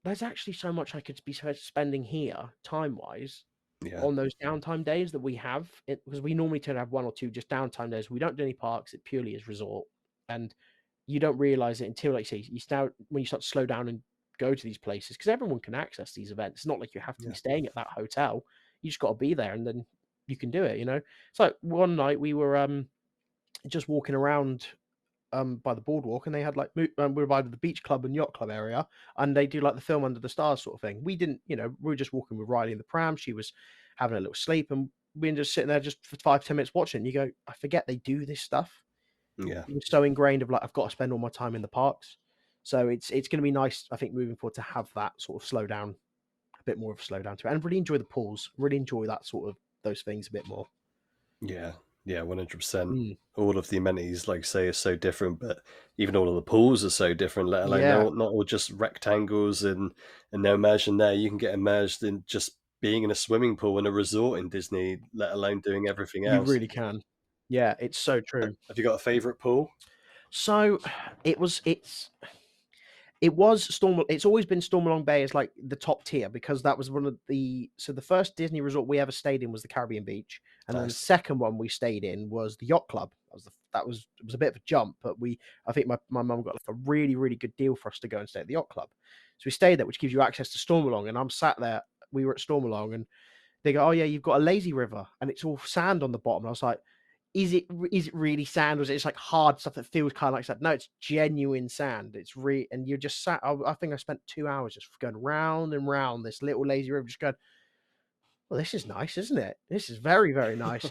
there's actually so much I could be spending here time wise Yeah. on those downtime days that we have it, because we normally tend to have one or two just downtime days. We don't do any parks. It purely is resort. And you don't realize it until, like you say, you start when you start to slow down and go to these places because everyone can access these events. It's not like you have to be Yeah. staying at that hotel. You just got to be there, and then you can do it. It's like one night we were just walking around by the boardwalk, and they had like we were by the beach club and yacht club area, and they do like the film Under the Stars sort of thing. We didn't, we were just walking with Riley in the pram. She was having a little sleep, and we were just sitting there just for 5-10 minutes watching. You go, I forget they do this stuff. Yeah. You're so ingrained of like I've got to spend all my time in the parks. So it's going to be nice, I think, moving forward to have that sort of slow down, a bit more of a slow down to it, and really enjoy the pools. Really enjoy that sort of those things a bit more. Yeah, yeah, 100%. Mm. All of the amenities, like you say, are so different, but even all of the pools are so different, let alone Yeah, not all just rectangles and no immersion there. You can get immersed in just being in a swimming pool in a resort in Disney, let alone doing everything you else. really can. Yeah, it's so true. Have you got a favorite pool? So it was Storm. It's always been Stormalong Bay as like the top tier because that was one of the first Disney resort we ever stayed in was the Caribbean Beach, and then the Nice. second one we stayed in was the Yacht Club. It was a bit of a jump, but I think my mum got like a really really good deal for us to go and stay at the Yacht Club, so we stayed there, which gives you access to Stormalong, and I'm sat there. We were at Stormalong, and they go, "Oh yeah, you've got a lazy river, and it's all sand on the bottom." And I was like, is it really sand, or is it just like hard stuff that feels kind of like sand? No, it's genuine sand. And you're just sat. I think I spent 2 hours just going round and round this little lazy river, just going, well, this is nice, isn't it? This is very, very nice.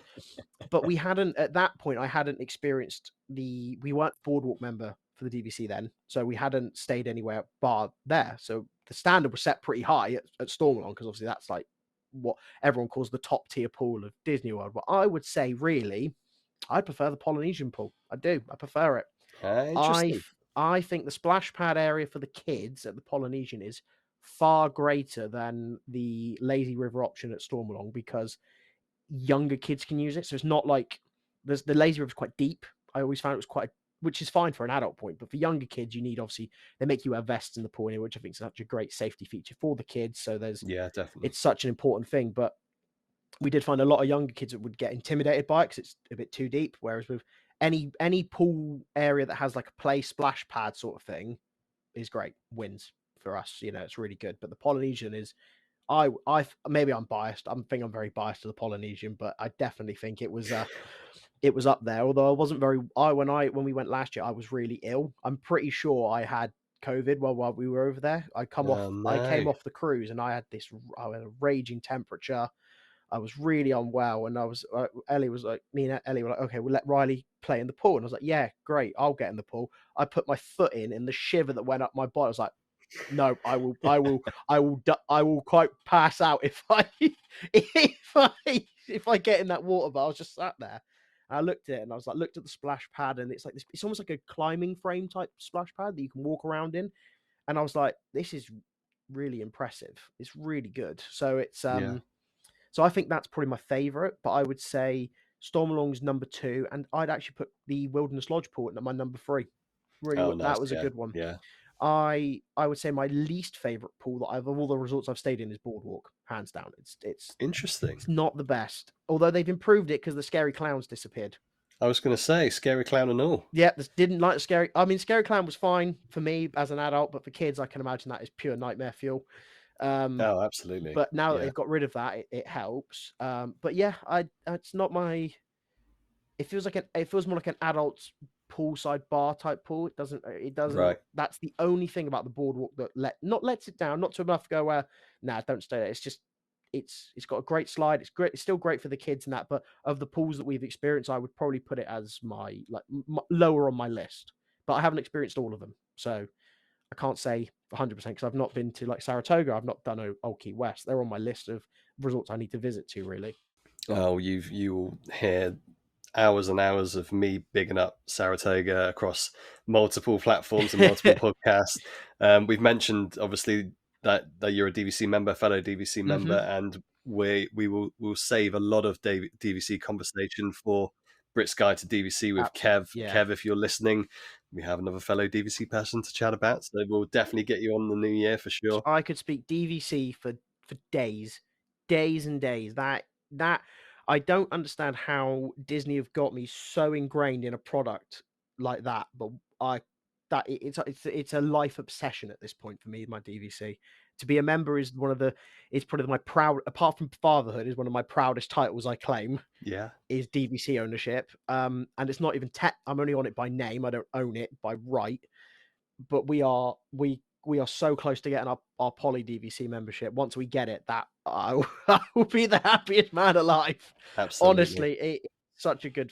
But we hadn't at that point. I hadn't experienced we weren't boardwalk member for the DVC then, so we hadn't stayed anywhere bar there. So the standard was set pretty high at Stormalong because obviously that's like what everyone calls the top tier pool of Disney World. But I would say really I prefer the Polynesian pool. I do. I prefer it. Interesting. I think the splash pad area for the kids at the Polynesian is far greater than the lazy river option at Stormalong because younger kids can use it. So it's not like the lazy river is quite deep. I always found it was quite, which is fine for an adult point, but for younger kids, you need obviously they make you wear vests in the pool, which I think is such a great safety feature for the kids. So Yeah, definitely. it's such an important thing. But we did find a lot of younger kids that would get intimidated by it because it's a bit too deep. Whereas with any pool area that has like a play splash pad sort of thing is great, wins for us. It's really good. But the Polynesian is, maybe I'm biased. I'm very biased to the Polynesian, but I definitely think it was up there. Although I wasn't very. When we went last year, I was really ill. I'm pretty sure I had COVID while we were over there. Oh I came no. off the cruise and I had a raging temperature. I was really unwell, and Ellie was like, me and Ellie were like, okay, we'll let Riley play in the pool. And I was like, yeah, great, I'll get in the pool. I put my foot in, and the shiver that went up my body, I was like, no, I will quite pass out if if I get in that water. But I was just sat there. And I looked at it, and I was like, looked at the splash pad, and it's like this. It's almost like a climbing frame type splash pad that you can walk around in. And I was like, this is really impressive. It's really good. Yeah. So I think that's probably my favorite, but I would say Stormalong's number 2, and I'd actually put the Wilderness Lodge pool at my number 3. Really, Oh, nice. that was a Yeah. good one. Yeah. I would say my least favorite pool that I've of all the resorts I've stayed in is Boardwalk, hands down. Interesting. It's not the best, although they've improved it because the scary clowns disappeared. I was going to say, scary clown and all. Yeah, this didn't like the scary. I mean, scary clown was fine for me as an adult, but for kids, I can imagine that is pure nightmare fuel. Um, Oh, absolutely. but now that Yeah. they've got rid of that, it helps. But yeah, it's not my. It feels more like an adult poolside bar type pool. It doesn't. Right. That's the only thing about the boardwalk that lets it down. Not to enough to go where nah, don't stay there. It's just it's got a great slide. It's great. It's still great for the kids and that. But of the pools that we've experienced, I would probably put it as my lower on my list. But I haven't experienced all of them, so I can't say 100% because I've not been to like Saratoga. I've not done Old Key West. They're on my list of resorts I need to visit to. Really. Oh, you'll hear hours and hours of me bigging up Saratoga across multiple platforms and multiple podcasts. We've mentioned obviously that you're a DVC member, fellow DVC member, Hmm. and we'll save a lot of DVC conversation for Brits Guide to DVC with Absolutely. Kev. Yeah. Kev, if you're listening, we have another fellow DVC person to chat about, so we'll definitely get you on the new year for sure. I could speak DVC for days, days and days. That I don't understand how Disney have got me so ingrained in a product like that, but it's a life obsession at this point for me, my DVC. To be a member is one of the it's probably my proud apart from fatherhood, is one of my proudest titles I claim, Yeah. is DVC ownership. And it's not even I'm only on it by name, I don't own it by right, but we are so close to getting our Poly DVC membership. Once we get it, that I will be the happiest man alive. Absolutely. Honestly,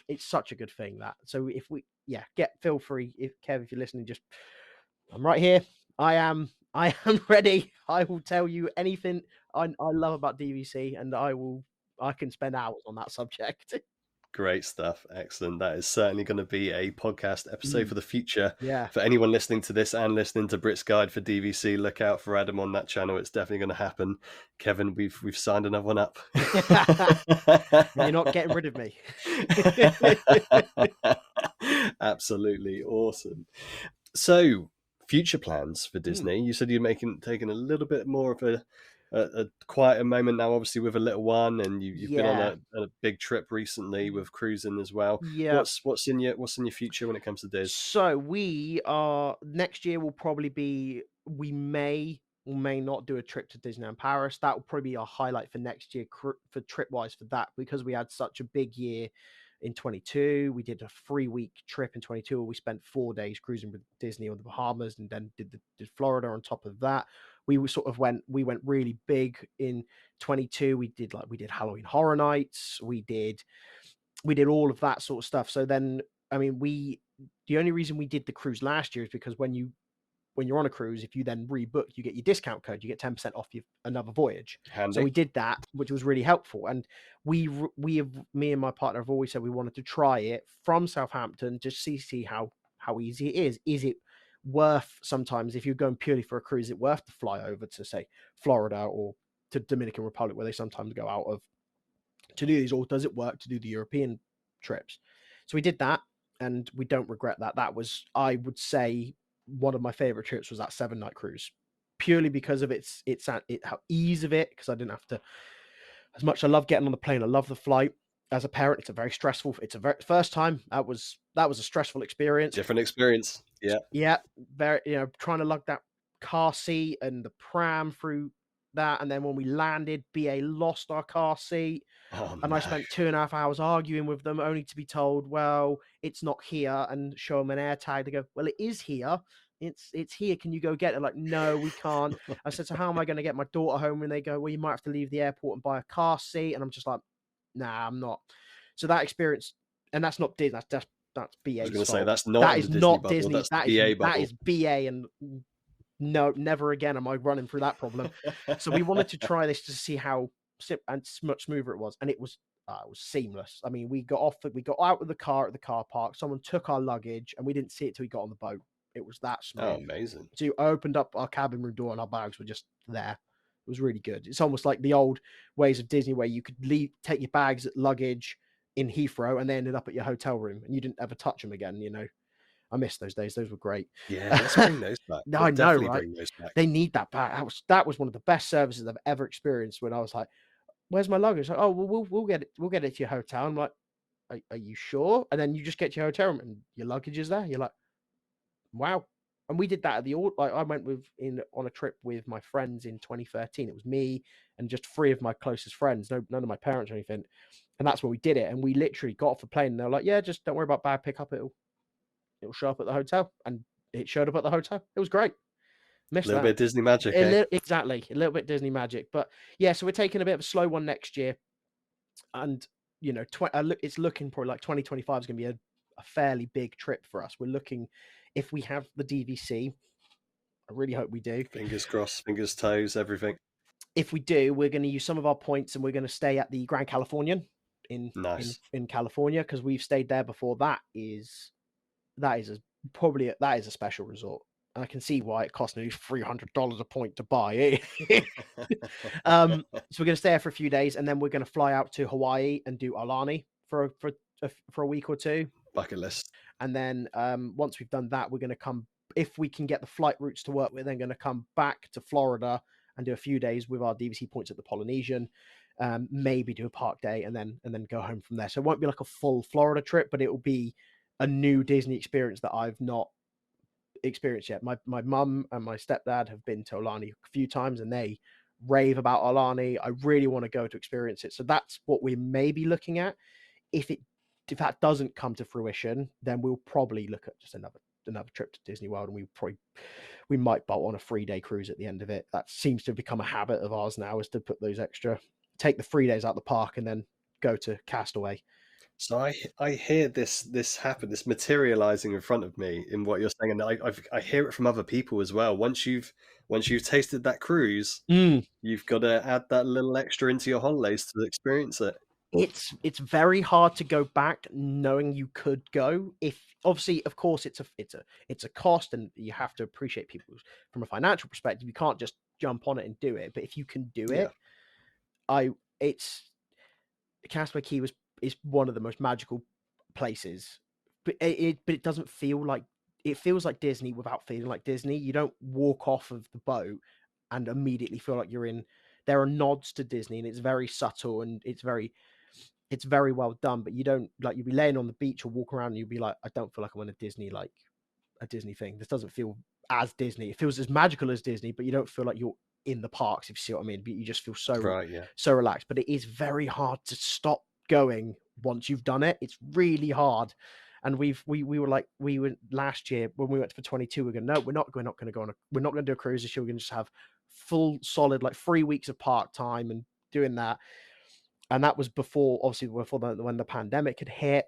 it's such a good thing that. So if we feel free, if Kev, if you're listening, just I'm right here. I am ready. I will tell you anything I love about DVC, and I can spend hours on that subject. Great stuff. Excellent. That is certainly going to be a podcast episode Mm, for the future. yeah. For anyone listening to this and listening to Brits Guide for DVC, look out for Adam on that channel. It's definitely going to happen. Kevin, we've signed another one up. You're not getting rid of me. Absolutely awesome. So, future plans for Mm, Disney. You said you're taking a little bit more of a quieter moment now, obviously with a little one, and you've been on yeah. a big trip recently with cruising as well. Yeah. What's in your future when it comes to Diz? So we are next year will probably be we may or may not do a trip to Disneyland Paris. That will probably be our highlight for next year for trip-wise for that, because we had such a big year in 22. We did a 3-week trip in 22 where we spent 4 days cruising with Disney on the Bahamas, and then did Florida on top of that. We went really big in 22. We did Halloween Horror Nights. We did all of that sort of stuff. So then, I mean, the only reason we did the cruise last year is because when you're on a cruise, if you then rebook, you get your discount code, you get 10% off another voyage. So we Handy. did that, which was really helpful. And me and my partner have always said we wanted to try it from Southampton, just see how easy it is. Is it worth, sometimes if you're going purely for a cruise, is it worth to fly over to, say, Florida or to Dominican Republic, where they sometimes go out of, to do these, or does it work to do the European trips? So we did that, and we don't regret that. That was, I would say, one of my favorite trips was that 7-night cruise, purely because of how ease of it. Because I didn't have to, as much as I love getting on the plane, I love the flight. As a parent, it's a very first time. That was a stressful experience. Different experience. Yeah. Yeah, very, trying to lug that car seat and the pram through that, and then when we landed, BA lost our car seat, Oh and I no. spent 2.5 hours arguing with them, only to be told, "Well, it's not here," and show them an air tag. They go, "Well, it is here. It's here. Can you go get it?" Like, "No, we can't." I said, "So how am I going to get my daughter home?" And they go, "Well, you might have to leave the airport and buy a car seat." And I'm just like, "Nah, I'm not." So that experience, and that's not Disney. That's I was BA's going to say fault. that's not That in is the Disney not bubble. Disney. That's the BA That bubble. is BA, and no, never again am I running through that problem. So we wanted to try this to see how much smoother it was, and it was seamless. I mean, we got out of the car at the car park. Someone took our luggage, and we didn't see it till we got on the boat. It was that Oh, smooth. amazing. So you opened up our cabin room door, and our bags were just there. It was really good. It's almost like the old ways of Disney, where you could take your bags, luggage in Heathrow, and they ended up at your hotel room, and you didn't ever touch them again. I miss those days. Those were great. Yeah, let's bring those back. I Let's know, definitely right? bring those back. They need that back. That was one of the best services I've ever experienced. When I was like, "Where's my luggage?" Like, "Oh, well, we'll get it. We'll get it to your hotel." I'm like, "Are you sure?" And then you just get to your hotel room, and your luggage is there. You're like, "Wow." And we did that at like, I went on a trip with my friends in 2013. It was me and just 3 of my closest friends, none of my parents or anything. And that's where we did it. And we literally got off the plane, and they're like, "Yeah, just don't worry about bag pickup. It'll show up at the hotel." And it showed up at the hotel. It was great. A Missed little that. bit of Disney magic, eh? Exactly, a little bit Disney magic. But yeah, so we're taking a bit of a slow one next year, and it's looking probably like 2025 is going to be a fairly big trip for us. We're looking, if we have the DVC, I really hope we do. Fingers crossed, fingers toes, everything. If we do, we're going to use some of our points, and we're going to stay at the Grand Californian in Nice. in California, because we've stayed there before. That is a special resort. I can see why it cost me $300 a point to buy it. So we're going to stay there for a few days, and then we're going to fly out to Hawaii and do Alani for a week or two. Bucket list. And then once we've done that, we're going to come, if we can get the flight routes to work, we're then going to come back to Florida and do a few days with our DVC points at the Polynesian. Maybe do a park day, and then go home from there. So it won't be like a full Florida trip, but it will be a new Disney experience that I've not experienced yet. My mum and my stepdad have been to Alani a few times, and they rave about Alani. I really want to go to experience it. So that's what we're maybe looking at. If it if that doesn't come to fruition, then we'll probably look at just another trip to Disney World, and we might bolt on a 3-day cruise at the end of it. That seems to have become a habit of ours now, is to put those extra take the 3 days out the park and then go to Castaway. So I hear this happen, this materializing in front of me in what you're saying, and I hear it from other people as well. Once you've tasted that cruise, Mm. you've got to add that little extra into your holidays to experience it. It's very hard to go back knowing you could go. If obviously, of course, it's a cost, and you have to appreciate people from a financial perspective. You can't just jump on it and do it. But if you can do Yeah, it, it's Castaway Key is one of the most magical places, but it doesn't feel like it feels like Disney without feeling like Disney. You don't walk off of the boat and immediately feel like you're in. There are nods to Disney, and it's very subtle, and it's very well done. But you don't like you'll be laying on the beach or walk around, and you'll be like, I don't feel like I'm in a Disney thing. This doesn't feel as Disney. It feels as magical as Disney, but you don't feel like you're in the parks, if you see what I mean. But you just feel right. Yeah. so relaxed. But it is very hard to stop going once you've done it. It's really hard. And we were like we were last year when we went for 22. We're going, no, we're not going to go on we're not going to do a cruise this year. We're going to just have full solid like 3 weeks of park time and doing that. And that was before, obviously, when the pandemic had hit,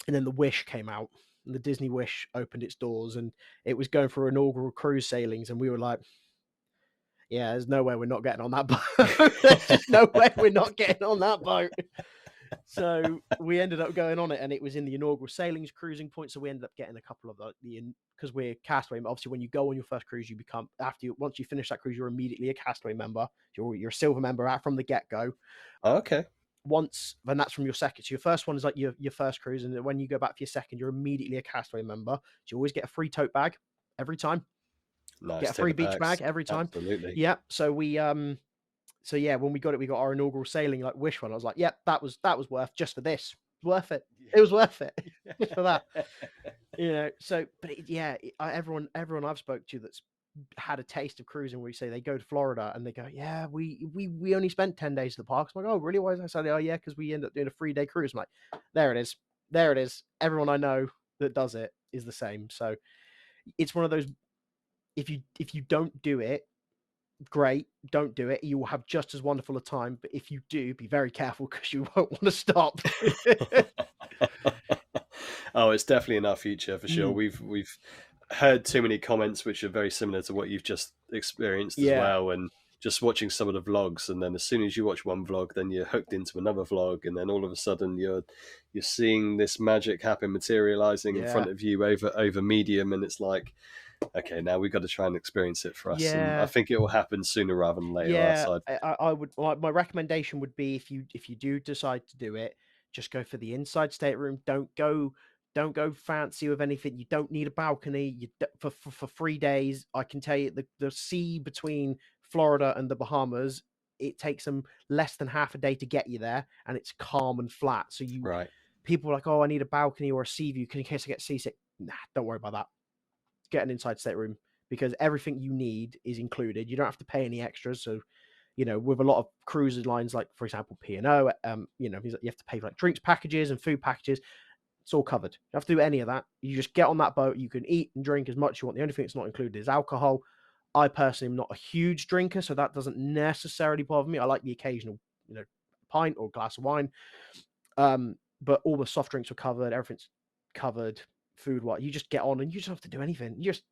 and then the Wish came out, and the Disney Wish opened its doors, and it was going for inaugural cruise sailings, and we were like, "Yeah, there's no way we're not getting on that boat. There's just no way we're not getting on that boat." So we ended up going on it, and it was in the inaugural sailings cruising point. So we ended up getting a couple of because we're Castaway. Obviously, when you go on your first cruise, you become once you finish that cruise, you're immediately a Castaway member. You're a silver member out from the get go. Okay. Once, then that's from your second. So your first one is like your first cruise, and then when you go back for your second, you're immediately a Castaway member. So you always get a free tote bag every time. Get Nice. a Take free the beach perks. bag every time. Absolutely. Yeah. So yeah, when we got it, we got our inaugural sailing like Wish one. I was like, yep, that was worth just for this. Worth it. It was worth it just for that. So but everyone I've spoke to that's had a taste of cruising, where you say they go to Florida and they go, yeah, we only spent 10 days at the parks. I'm like, oh really? Why is that? I said, oh yeah, because we end up doing a 3-day cruise. I'm like, there it is. Everyone I know that does it is the same. So it's one of those, if you don't do it, great, don't do it. You will have just as wonderful a time. But if you do, be very careful, because you won't want to stop. Oh, it's definitely in our future for sure. Mm, We've heard too many comments which are very similar to what you've just experienced as yeah, well, and just watching some of the vlogs, and then as soon as you watch one vlog, then you're hooked into another vlog, and then all of a sudden you're seeing this magic happen, materializing in yeah, front of you over medium, and it's like, okay, now we've got to try and experience it for us, and I yeah. think it will happen sooner rather than later our Yeah, side. I would. My recommendation would be, if you do decide to do it, just go for the inside stateroom. Don't go fancy with anything. You don't need a balcony. For 3 days. I can tell you, the sea between Florida and the Bahamas, it takes them less than half a day to get you there, and it's calm and flat. So Right. people are like, oh, I need a balcony or a sea view in case I get seasick. Nah, don't worry about that. Get an inside stateroom, because everything you need is included. You don't have to pay any extras. So, with a lot of cruises lines, like for example P&O, you have to pay for like drinks packages and food packages. It's all covered. You don't have to do any of that. You just get on that boat. You can eat and drink as much as you want. The only thing that's not included is alcohol. I personally am not a huge drinker, so that doesn't necessarily bother me. I like the occasional, pint or glass of wine. But all the soft drinks are covered. Everything's covered. Food, what you just get on, and you just don't have to do anything. You just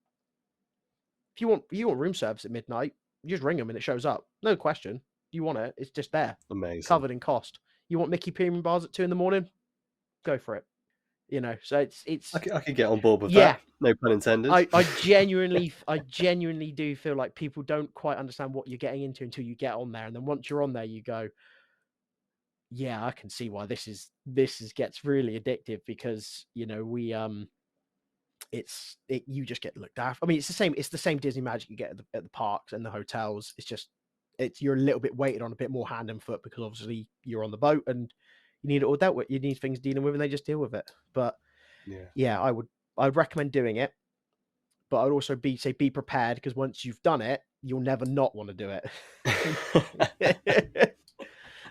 if you want room service at midnight, you just ring them and it shows up. No question. You want it, it's just there, Amazing. covered in cost. You want Mickey premium bars at 2 in the morning? Go for it. So it's I could get on board with yeah. that. No pun intended. I genuinely do feel like people don't quite understand what you're getting into until you get on there, and then once you're on there, you go, yeah, I can see why this gets really addictive, because you just get looked after. I mean, it's the same Disney magic you get at the parks and the hotels. You're a little bit weighted on a bit more hand and foot, because obviously you're on the boat and you need it all dealt with. You need things dealing with, and they just deal with it. But Yeah. yeah, I'd recommend doing it. but I'd also be prepared because once you've done it, you'll never not want to do it.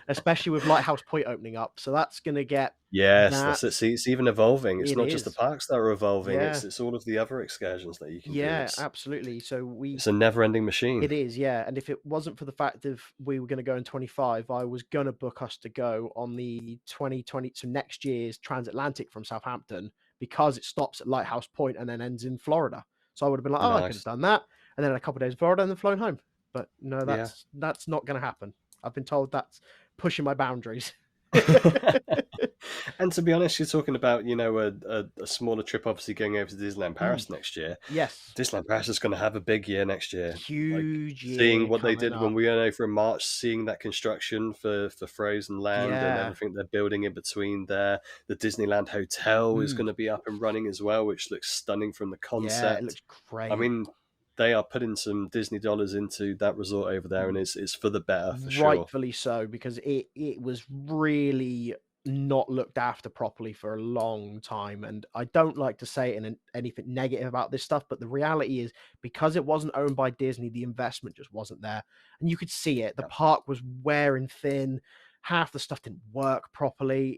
Especially with Lighthouse Point opening up. So that's gonna get Yes, that's it. that's See, it's even evolving. It's it not just the is. parks that are evolving, Yeah. it's all of the other excursions that you can do. Yeah, absolutely. So we It's a never-ending machine. it is, yeah, and if it wasn't for the fact of we were gonna go in 25, I was gonna book us to go on the 2020, so next year's transatlantic from Southampton, because it stops at Lighthouse Point and then ends in Florida. So I would have been like, "Oh, I could have Nice. done that," and then a couple of days in Florida and then flown home. But no, Yeah. that's not gonna happen. I've been told that's pushing my boundaries. And to be honest, you're talking about, a smaller trip, obviously going over to Disneyland Mm, Paris next year. yes. Disneyland Paris is going to have a big year next year. Like Huge seeing year what they coming did when up. we went over in March, seeing that construction for Frozen Land and Yeah. everything they're building in between there. The Disneyland Hotel is Mm, going to be up and running as well, which looks stunning from the yeah, it concept. looks I great. mean, they are putting some Disney dollars into that resort over there, and it's for the better for sure. Rightfully so, because it was really not looked after properly for a long time, and I don't like to say anything negative about this stuff, but the reality is because it wasn't owned by Disney, the investment just wasn't there, and you could see it. The Yeah, park was wearing thin, half the stuff didn't work properly,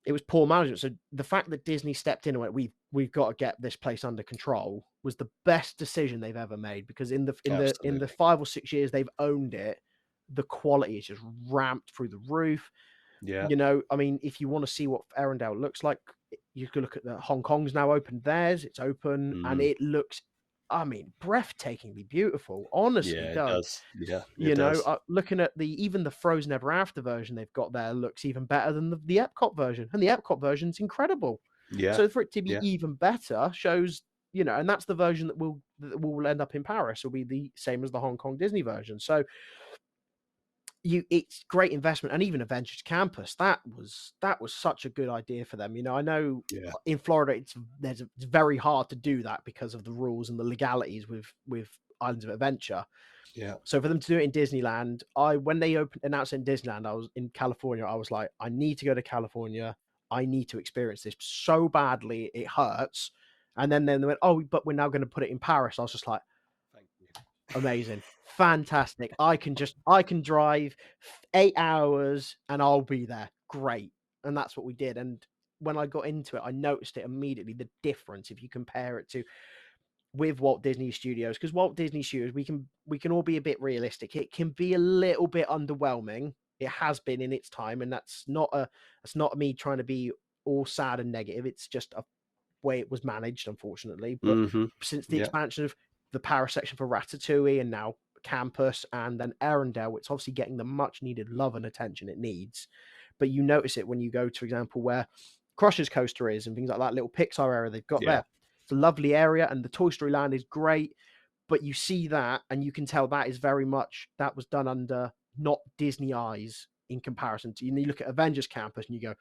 it was poor management. So the fact that Disney stepped in and went, "We've got to get this place under control," was the best decision they've ever made, because in the absolutely. 5 or 6 years they've owned it, the quality is just ramped through the roof. Yeah, I mean, if you want to see what Arendelle looks like, you could look at the Hong Kong's now opened theirs. It's open and mm, it looks, I mean, breathtakingly beautiful. Honestly, yeah, it does. does. Yeah, it does. Looking at even the Frozen Ever After version they've got there looks even better than the Epcot version, and the Epcot version's incredible. Yeah, So for it to be yeah, even better shows, and that's the version that will end up in Paris. Will be the same as the Hong Kong Disney version. So it's great investment, and even Avengers Campus, that was such a good idea for them. I know yeah, in Florida it's very hard to do that because of the rules and the legalities with Islands of Adventure. yeah. So for them to do it in Disneyland, I when they announced it in Disneyland, I was in California. I was like, I need to go to California. I need to experience this so badly, it hurts. And then they went, oh, but we're now going to put it in Paris. I was just like, Thank you. amazing, fantastic. I can drive 8 hours and I'll be there. Great. And that's what we did. And when I got into it, I noticed it immediately, the difference if you compare it to with Walt Disney Studios, because Walt Disney Studios, we can all be a bit realistic. It can be a little bit underwhelming. It has been in its time, and that's not me trying to be all sad and negative. It's just a way it was managed, unfortunately. But Hmm. since the Yeah, expansion of the Paris section for Ratatouille and now Campus and then Arendelle, it's obviously getting the much needed love and attention it needs. But you notice it when you go to, for example, where Crush's Coaster is and things like that little Pixar area they've got yeah, there. It's a lovely area, and the Toy Story Land is great. But you see that, and you can tell that is very much that was done under not Disney eyes in comparison to. You look at Avengers Campus, and you go,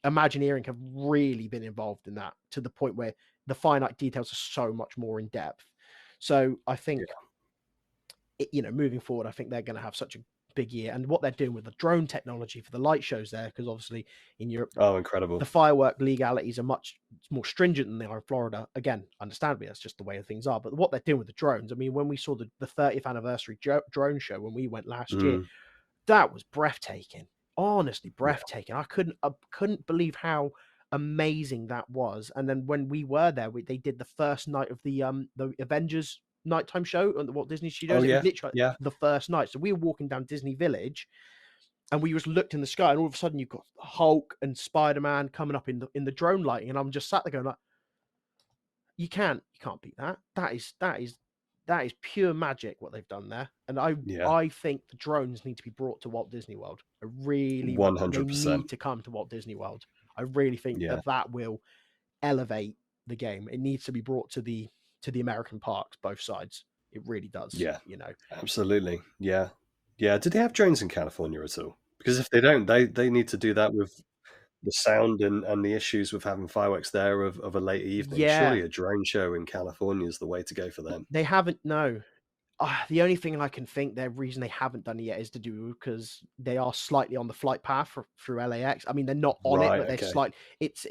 Imagineering have really been involved in that to the point where the finite details are so much more in depth. So I think, yeah. moving forward, I think they're going to have such a big year, and what they're doing with the drone technology for the light shows there, because obviously in Europe Oh, the incredible. firework legalities are much more stringent than they are in Florida. Again, understandably, that's just the way things are. But what they're doing with the drones, I mean, when we saw the 30th anniversary drone show when we went last year, Mm, that was breathtaking. Honestly, yeah. breathtaking. I couldn't believe how amazing that was. And then when we were there, they did the first night of the Avengers nighttime show on the Walt Disney Oh, Studios. It was yeah, literally yeah, the first night. So we were walking down Disney Village, and we just looked in the sky, and all of a sudden you've got Hulk and Spider-Man coming up in the drone lighting, and I'm just sat there going like, you can't beat that. That is pure magic what they've done there. And I yeah. I think the drones need to be brought to Walt Disney World. They 100%. need to come to Walt Disney World. I really think Yeah, that will elevate the game. It needs to be brought to the American parks, both sides. It really yeah. does. Absolutely. Yeah. Yeah. Did they have drones in California at all? Because if they don't, they need to do that with the sound and the issues with having fireworks there of a late evening. Yeah, Surely a drone show in California is the way to go for them. they haven't, no. The only thing I can think the reason they haven't done it yet is to do because they are slightly on the flight path through LAX. I mean, they're not on it, Right. but they're Okay. slight. It's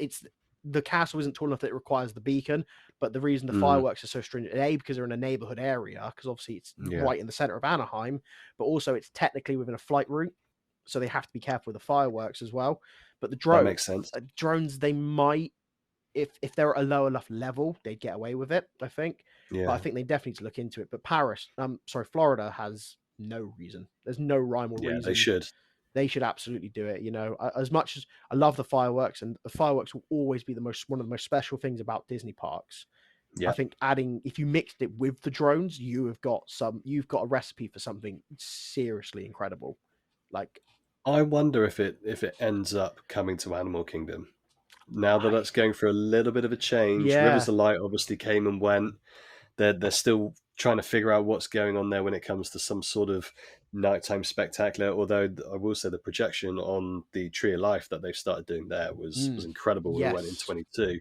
the castle isn't tall enough that it requires the beacon, but the reason the Mm, fireworks are so stringent, A, because they're in a neighborhood area, because obviously it's yeah, right in the center of Anaheim, but also it's technically within a flight route, so they have to be careful with the fireworks as well. But the that makes sense. drones, they might, if they're at a low enough level, they'd get away with it, I think. But I Yeah, think they definitely need to look into it. But Florida has no reason. There's no rhyme or yeah, they reason. should. They should absolutely do it. As much as I love the fireworks, and the fireworks will always be the most one of the most special things about Disney parks. I Yeah. think adding if you mixed it with the drones, you've got a recipe for something seriously incredible. Like I wonder if it ends up coming to Animal Kingdom. Now that I that's going through a little bit of a change, Rivers yeah. of Light obviously came and went. They're still trying to figure out what's going on there when it comes to some sort of nighttime spectacular. Although I will say the projection on the Tree of Life that they've started doing there was Mm, incredible when we went in yes. 22.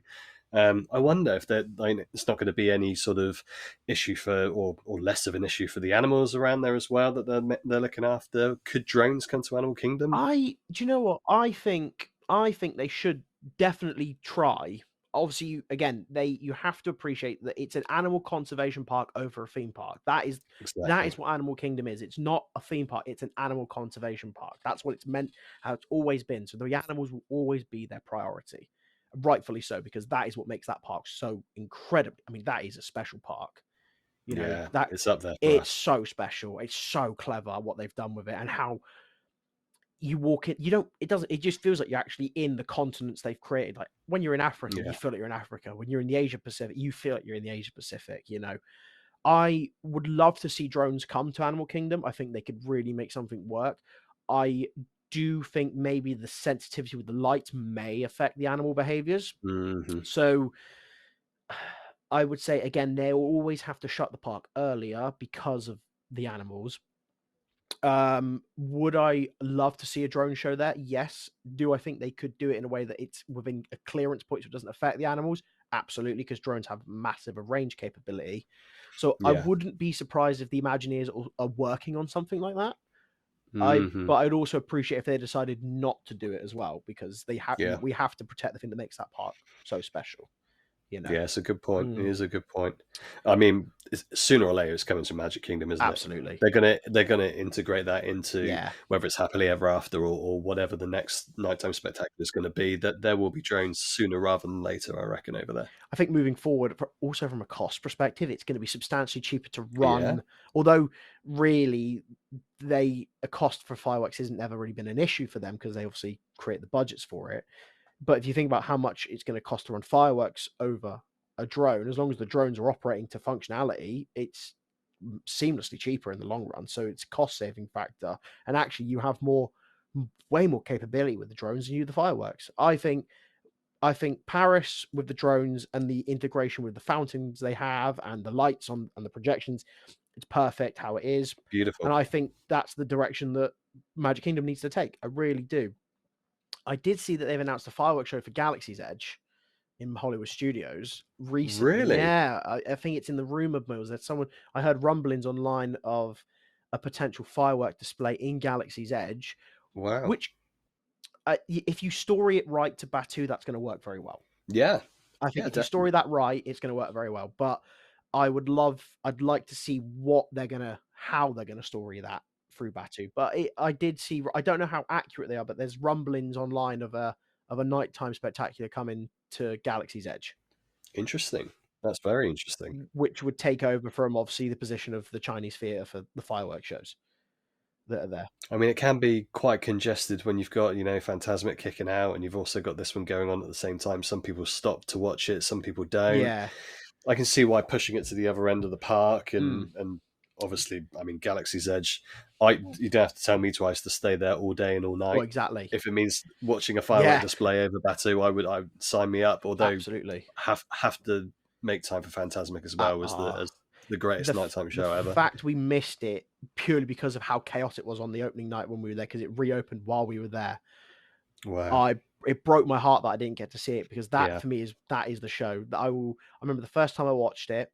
I wonder if it's not going to be any sort of issue for, or less of an issue for the animals around there as well that they're looking after. Could drones come to Animal Kingdom? Do you know what? I think they should definitely try. Obviously, you have to appreciate that it's an animal conservation park over a theme park. That Exactly. is what Animal Kingdom is. It's not a theme park, it's an animal conservation park. That's what it's meant, how it's always been. So the animals will always be their priority. Rightfully so, because that is what makes that park so incredible. I mean, that is a special park. Yeah, That it's up there for it's us. so special. It's so clever what they've done with it, and how you walk in, you don't it doesn't it just feels like you're actually in the continents they've created. Like, when you're in Africa, you Yeah. feel like you're in Africa. When you're in the Asia Pacific, you feel like you're in the Asia Pacific. I would love to see drones come to Animal Kingdom. I think they could really make something work. I do think maybe the sensitivity with the lights may affect the animal behaviors. Hmm. So, I would say, again, they'll always have to shut the park earlier because of the animals. Would I love to see a drone show there? Yes. Do I think they could do it in a way that it's within a clearance point so it doesn't affect the animals? Absolutely, because drones have massive range capability. So I Yeah. wouldn't be surprised if the Imagineers are working on something like that. But Hmm. I'd also appreciate if they decided not to do it as well, because Yeah. we have to protect the thing that makes that park so special. You know. Yeah, it's a good point. It Mm, is a good point. I mean, sooner or later, it's coming to Magic Kingdom, isn't it? absolutely. They're gonna integrate that into Yeah. whether it's Happily Ever After or whatever the next nighttime spectacular is going to be. That there will be drones sooner rather than later, I reckon, over there. I think moving forward, also from a cost perspective, it's going to be substantially cheaper to Yeah. run. Although, really, a cost for fireworks isn't never really been an issue for them, because they obviously create the budgets for it. But if you think about how much it's going to cost to run fireworks over a drone, as long as the drones are operating to functionality, it's seamlessly cheaper in the long run. So it's a cost saving factor, and actually, you have way more capability with the drones than you do the fireworks. I think Paris with the drones and the integration with the fountains they have and the lights on and the projections, it's perfect how it is. And Beautiful. I think that's the direction that Magic Kingdom needs to take. I really do. I did see that they've announced a fireworks show for Galaxy's Edge in Hollywood Studios recently. Really? Yeah, I think it's in the rumor mills. That someone I heard rumblings online of a potential firework display in Galaxy's Edge, Wow. which if you story it right to Batu, that's going to work very well. Yeah. I think Yeah, if you story definitely. that right, it's gonna work very well. But I'd like to see how they're gonna story that through Batu. But I did see, I don't know how accurate they are, but there's rumblings online of a nighttime spectacular coming to Galaxy's Edge, Interesting. That's very interesting. which would take over from obviously the position of the Chinese theater for the fireworks shows that are there. I mean, it can be quite congested when you've got, Phantasmic kicking out and you've also got this one going on at the same time. Some people stop to watch it, some people don't. Yeah. I can see why pushing it to the other end of the park Mm. and obviously, I mean, Galaxy's Edge. You don't have to tell me twice to stay there all day and all Well, night. exactly. If it means watching a firework Yeah, display over Batu, I would sign me up. Although absolutely. have to make time for Phantasmic as Uh, well as uh, the greatest the nighttime the show ever. fact we missed it purely because of how chaotic it was on the opening night when we were there, because it reopened while we were there. Wow. I It broke my heart that I didn't get to see it, because that Yeah. for me is the show that I remember the first time I watched it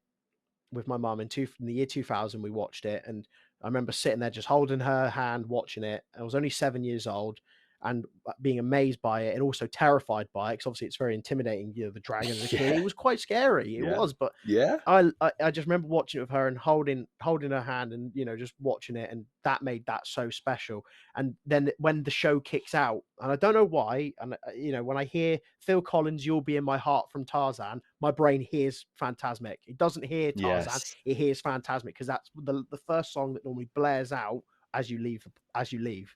with my mum in the year 2000. We watched it, and I remember sitting there just holding her hand watching it. I was only 7 years old, and being amazed by it and also terrified by it, because obviously it's very intimidating. You know, the dragon as a kid, Yeah. it was quite scary. It Yeah. was, but Yeah. I just remember watching it with her and holding her hand and, you know, just watching it, and that made that so special. And then when the show kicks out, and I don't know why, and you know, when I hear Phil Collins' "You'll Be in My Heart" from Tarzan, my brain hears Phantasmic. It doesn't hear Tarzan, Yes. it hears Phantasmic, because that's the first song that normally blares out as you leave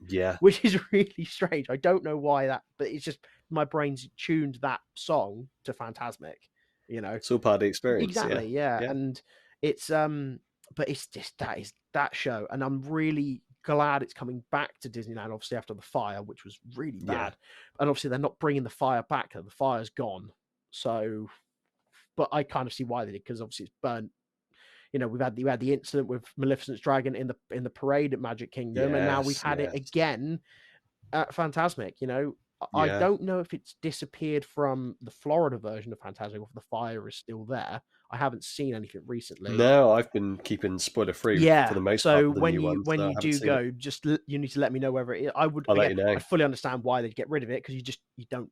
Yeah. which is really strange. I don't know why that, but it's just my brain's tuned that song to Phantasmic, you know. It's all part of the experience. Yeah. Exactly, yeah, Yeah. and it's, but it's just that show, and I'm really glad it's coming back to Disneyland, obviously, after the fire, which was really Yeah. bad, and obviously they're not bringing the fire back, the fire's gone, so but I kind of see why they did, because obviously it's burnt. You know, we had the incident with Maleficent's dragon in the parade at Magic Kingdom, and now we've Yes. had it Yes. again at Phantasmic. You know, I Yeah. don't know if it's disappeared from the Florida version of Phantasmic, or if the fire is still there. I haven't seen anything recently. No, I've been keeping spoiler free for Yeah, the most part so for the new one, when so I you haven't do seen it. go, just you need to let me know whether it is. I would, I'll let again, you know. I'd fully understand why they'd get rid of it, because you don't,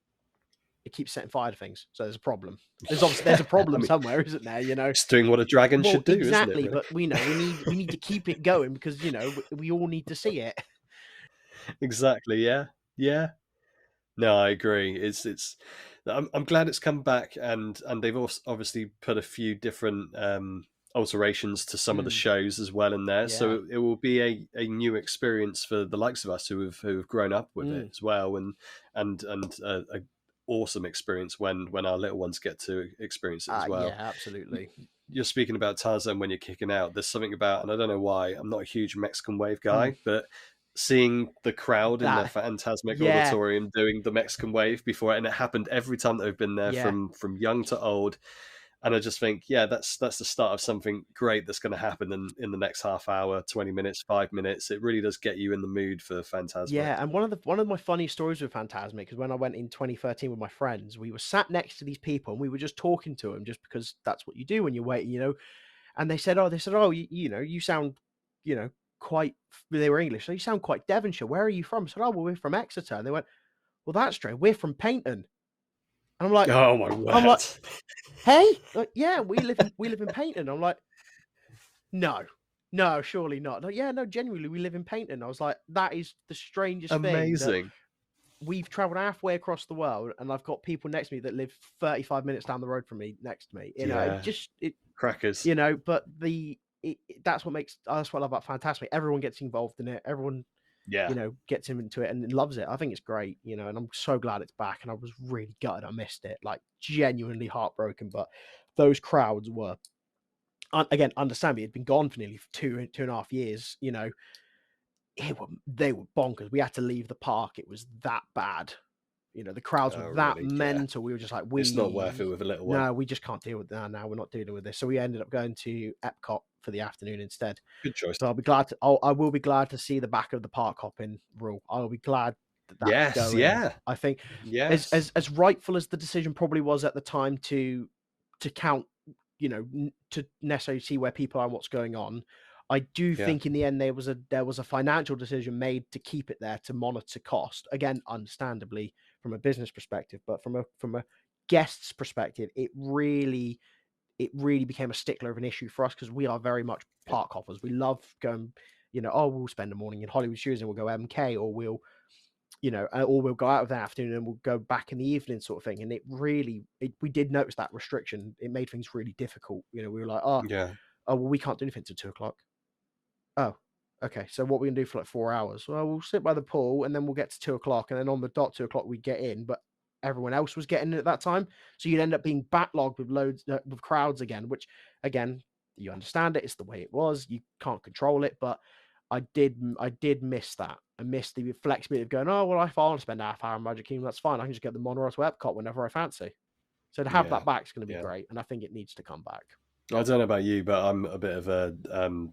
it keeps setting fire to things, so there's a problem. There's a Yeah. I problem mean, somewhere, isn't there? You know. it's doing what a dragon Well, should do, isn't it? exactly, Really. but we know we need to keep it going, because you know we all need to see it. Exactly. Yeah. Yeah. No, I agree. It's. I'm glad it's come back, and they've also obviously put a few different alterations to some of the Mm, shows as well in there. So yeah. it will be a new experience for the likes of us who have grown up with it Mm. as well, and a awesome experience when our little ones get to experience it as Yeah, well. absolutely. You're speaking about Tarzan when you're kicking out. There's something about, and I don't know why, I'm not a huge Mexican wave Mm. guy, but seeing the crowd in the That Phantasmic yeah, Auditorium doing the Mexican wave before, and it happened every time that I've been there yeah. from young to old. And I just think, yeah, that's the start of something great that's going to happen in the next half hour, 20 minutes, 5 minutes. It really does get you in the mood for Phantasmic. Yeah, and one of my funny stories with Phantasmic is when I went in 2013 with my friends, we were sat next to these people and we were just talking to them, just because that's what you do when you're waiting, you know. And they said, "Oh, you know, you sound, you know, quite," they were English. "So you sound quite Devonshire. Where are you from?" I said, "Oh, well, we're from Exeter." And they went, "Well, that's strange. We're from Paynton." And Oh my I'm like, word. "Hey?" Like, "Yeah, we live in Paynton." I'm like, "No. No, surely not." "No, yeah, no, genuinely, we live in Paynton." I was like, "That is the strangest thing, that Amazing. we've traveled halfway across the world, and I've got people next to me that live 35 minutes down the road from me, next to me." You know, Yeah. Crackers. you know, but that's what I love about Fantastic. Everyone gets involved in it. Everyone, you Yeah. know, gets into it and loves it. I think it's great, you know, and I'm so glad it's back. And I was really gutted I missed it, like genuinely heartbroken. But those crowds were, again, understand me, it'd been gone for nearly 2.5 years. You know, they were bonkers. We had to leave the park. It was that bad. You know, the crowds were Oh, that really? Yeah. mental. We were just like, It's not worth it we with a little one. no, we just can't deal with that now. We're not dealing with this. So we ended up going to Epcot for the afternoon instead. Good choice. So I will be glad to see the back of the park hopping rule. I'll be glad that that's Yes, going. yeah. I think Yes. as rightful as the decision probably was at the time to count, you know, to necessarily see where people are and what's going on. I do Yeah. think in the end there was a financial decision made to keep it there to monitor cost. Again, understandably from a business perspective, but from a guest's perspective, it really became a stickler of an issue for us, because we are very much Yeah. park hoppers. We love going, you know, oh, we'll spend a morning in Hollywood Studios and we'll go MK, or we'll, you know, or we'll go out of the afternoon and we'll go back in the evening, sort of thing. And we did notice that restriction. It made things really difficult. You know, we were like, Yeah. oh, well, we can't do anything till 2 o'clock. Oh, okay. So what we can do for like 4 hours? Well, we'll sit by the pool and then we'll get to 2 o'clock. And then on the dot 2 o'clock, we get in. But everyone else was getting in at that time. So you'd end up being backlogged with loads with crowds again, which again, you understand it. It's the way it was. You can't control it. But I did miss that. I missed the flexibility of going, oh, well, if I want to spend a half hour in Magic Kingdom, that's fine. I can just get the monorail to Epcot whenever I fancy. So to have that Yeah. back is going to be Yeah. great. And I think it needs to come back. I don't know about you, but I'm a bit of a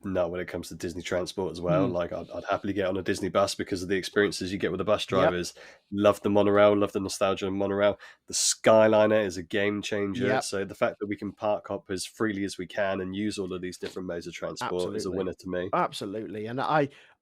nut when it comes to Disney transport as well. Mm, Like, I'd happily get on a Disney bus because of the experiences you get with the bus yep. drivers. Love the monorail, love the nostalgia of monorail. The Skyliner is a game changer. Yep. So the fact that we can park hop as freely as we can and use all of these different modes of transport is a Absolutely. winner to me. Absolutely. And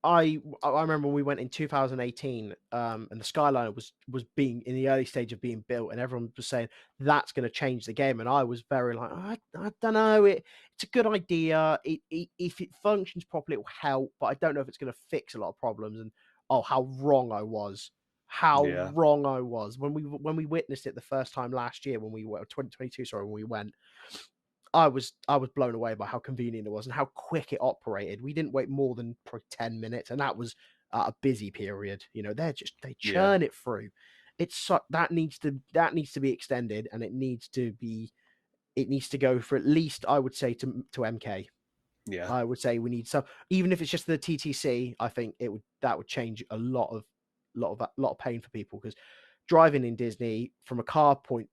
I remember we went in 2018, and the Skyliner was being in the early stage of being built, and everyone was saying that's going to change the game, and I was very like, I don't know, it's a good idea. If it functions properly, it will help, but I don't know if it's going to fix a lot of problems. And oh, how wrong I was! How Yeah, wrong I was when we witnessed it the first time last year when we were 2022. Sorry, when we went, I was blown away by how convenient it was and how quick it operated. We didn't wait more than probably 10 minutes, and that was at a busy period. You know, they yeah, churn it through. It's so that needs to be extended, and it needs to go for at least, I would say, to MK. yeah, I would say we need some, even if it's just the TTC. I think that would change a lot of pain for people, because driving in Disney from a car point,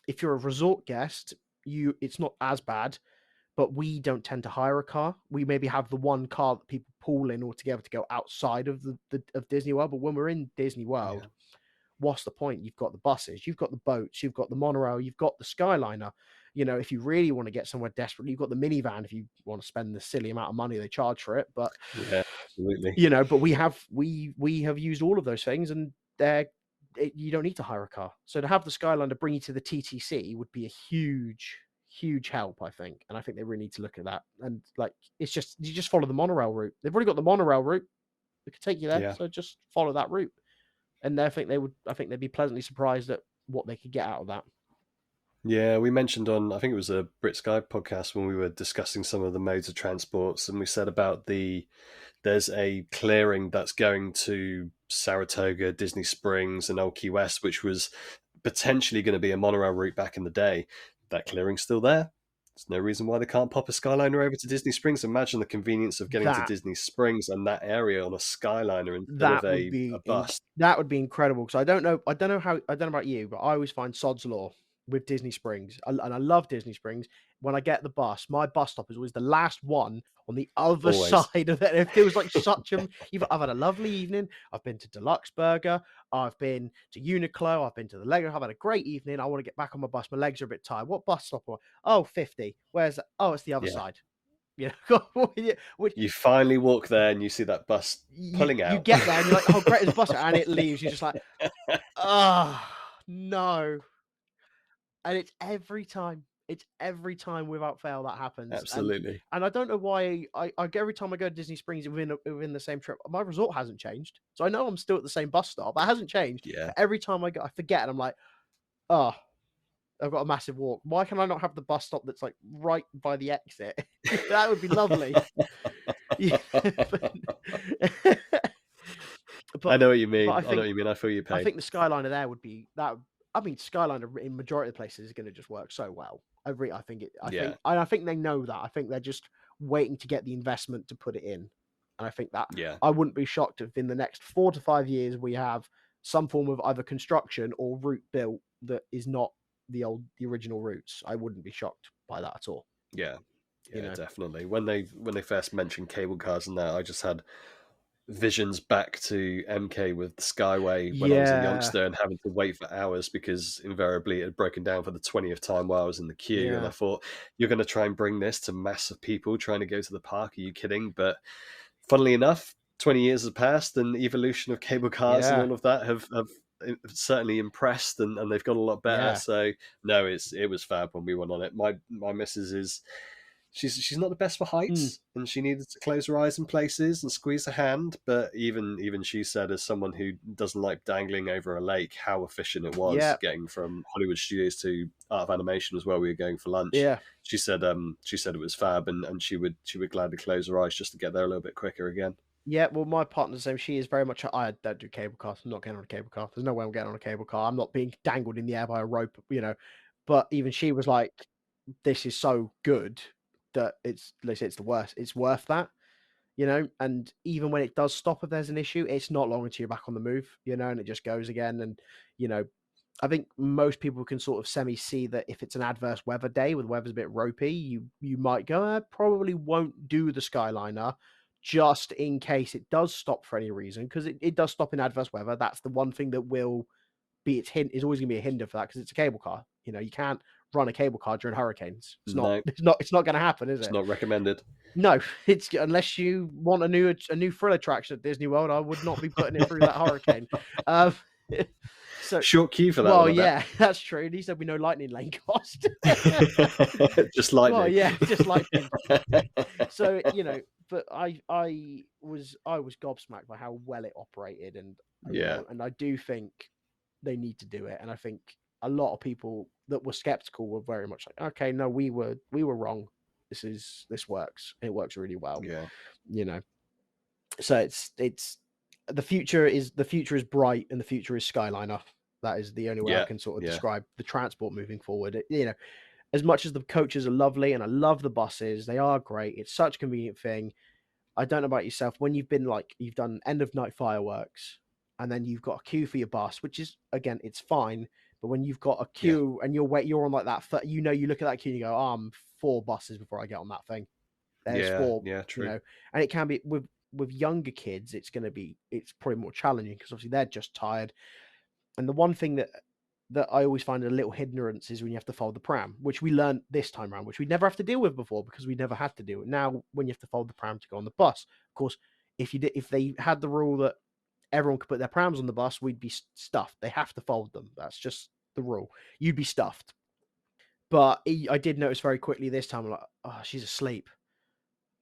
if you're a resort guest, it's not as bad, but we don't tend to hire a car. We maybe have the one car that people pool in altogether to go outside of of Disney World. But when we're in Disney yeah, World, what's the point? You've got the buses, you've got the boats, you've got the monorail, you've got the Skyliner. You know, if you really want to get somewhere desperately, you've got the minivan if you want to spend the silly amount of money they charge for it. But yeah, absolutely. but we have used all of those things, and you don't need to hire a car. So to have the Skyline to bring you to the TTC would be a huge help, I think. And I think they really need to look at that. And like, it's just you just follow the monorail route. They've already got the monorail route that could take you there, Yeah. so just follow that route. And I think they'd be pleasantly surprised at what they could get out of that. Yeah, we mentioned on, I think it was a Brits Guide podcast when we were discussing some of the modes of transports, and we said about there's a clearing that's going to Saratoga, Disney Springs, and Old Key West, which was potentially going to be a monorail route back in the day. That clearing's still there. There's no reason why they can't pop a Skyliner over to Disney Springs. Imagine the convenience of getting to That Disney Springs and that area on a Skyliner instead of That would a be bus. that would be incredible, because I don't know about you, but I always find sod's law with Disney Springs, and I love Disney Springs. When I get the bus, my bus stop is always the last one on the other Always. side of it. It feels like such a I've had a lovely evening. I've been to Deluxe Burger. I've been to Uniqlo. I've been to the Lego. I've had a great evening. I want to get back on my bus. My legs are a bit tired. What bus stop? Oh, 50. Where's that? Oh, it's the other Yeah. side. You know, which You finally walk there and you see that bus pulling you out. get there and you're like, "Oh, great, there's a bus," and it leaves. You're just like, "Oh, no." And it's every time. It's every time without fail that happens. Absolutely. And I don't know why every time I go to Disney Springs within the same trip, my resort hasn't changed. So I know I'm still at the same bus stop. It hasn't changed. Yeah. But every time I go, I forget, and I'm like, "Oh, I've got a massive walk. Why can I not have the bus stop that's like right by the exit?" That would be lovely. Yeah. I But know what you but mean. I know what you mean. I feel your I pain. think the Skyliner there would be that. I mean, Skyliner in majority of places is going to just work so well. I think it. Yeah. I think they know that. I think they're just waiting to get the investment to put it in. And I think that Yeah. I wouldn't be shocked if in the next 4 to 5 years we have some form of either construction or route built that is not the original routes. I wouldn't be shocked by that at all. Yeah. You Yeah, know. definitely. When they first mentioned cable cars and that, I just had visions back to MK with the Skyway when I was a Yeah. youngster and having to wait for hours because invariably it had broken down for the 20th time while I was in the queue. And I Yeah. thought, you're going to try and bring this to mass of people trying to go to the park. Are you kidding? But funnily enough, 20 years has passed and the evolution of cable cars and Yeah. all of that have certainly impressed and they've got a lot better. Yeah. So no, it was fab when we went on it. My missus is she's not the best for Mm. heights and she needed to close her eyes in places and squeeze her hand, but even she said, as someone who doesn't like dangling over a lake, how efficient it was Yeah. getting from Hollywood Studios to Art of Animation as well. We were going for lunch. Yeah. She said it was fab and she would gladly close her eyes just to get there a little bit quicker again. Yeah, well, my partner's the same. She is very much I don't do cable cars. I'm not getting on a cable car. There's no way I'm getting on a cable car. I'm not being dangled in the air by a rope, you know. But even she was like, "This is so good that it's the worst. It's worth that." You know, and even when it does stop, if there's an issue, it's not long until you're back on the move, you know, and it just goes again. And, you know, I think most people can sort of semi see that if it's an adverse weather day where the weather's a bit ropey, you might go, I probably won't do the Skyliner just in case it does stop for any reason, because it does stop in adverse weather. That's the one thing that will be its hint is always gonna be a hinder for that, because it's a cable car. You know, you can't run a cable car during hurricanes. It's not. No, It's not going to happen, is it's it? not recommended. No, it's unless you want a new thrill attraction at Disney World, I would not be putting it through that hurricane. Um, so, Short queue for that one, well, I bet. yeah, that's true. At least there'll be no lightning lane cost. Just Well, lightning. yeah, just lightning. So, but I was gobsmacked by how well it operated, and Yeah, and I do think they need to do it. And I think a lot of people that were skeptical were very much like, okay, no, we were wrong. This works. It works really well. yeah, You know, so it's the future is bright, and the future is Skyliner. That is the only way I yeah, can sort of yeah, describe the transport moving forward. As much as the coaches are lovely and I love the buses, they are great. It's such a convenient thing. I don't know about yourself. When you've done end of night fireworks and then you've got a queue for your bus, which is again, it's fine. But when you've got a yeah, queue and you're on like that, you look at that queue and you go, oh, I'm 4 buses before I get on that thing. There's yeah, four, yeah. True. and it can be with younger kids, it's probably more challenging because obviously they're just tired. And the one thing that I always find a little hindrance is when you have to fold the pram, which we learned this time around, which we never have to deal with before because we never had to do it. Now, when you have to fold the pram to go on the bus, of course, if they had the rule that everyone could put their prams on the bus, we'd be stuffed. They have to fold them. That's just the rule. You'd be stuffed. But I did notice very quickly this time, I'm like, oh, she's asleep.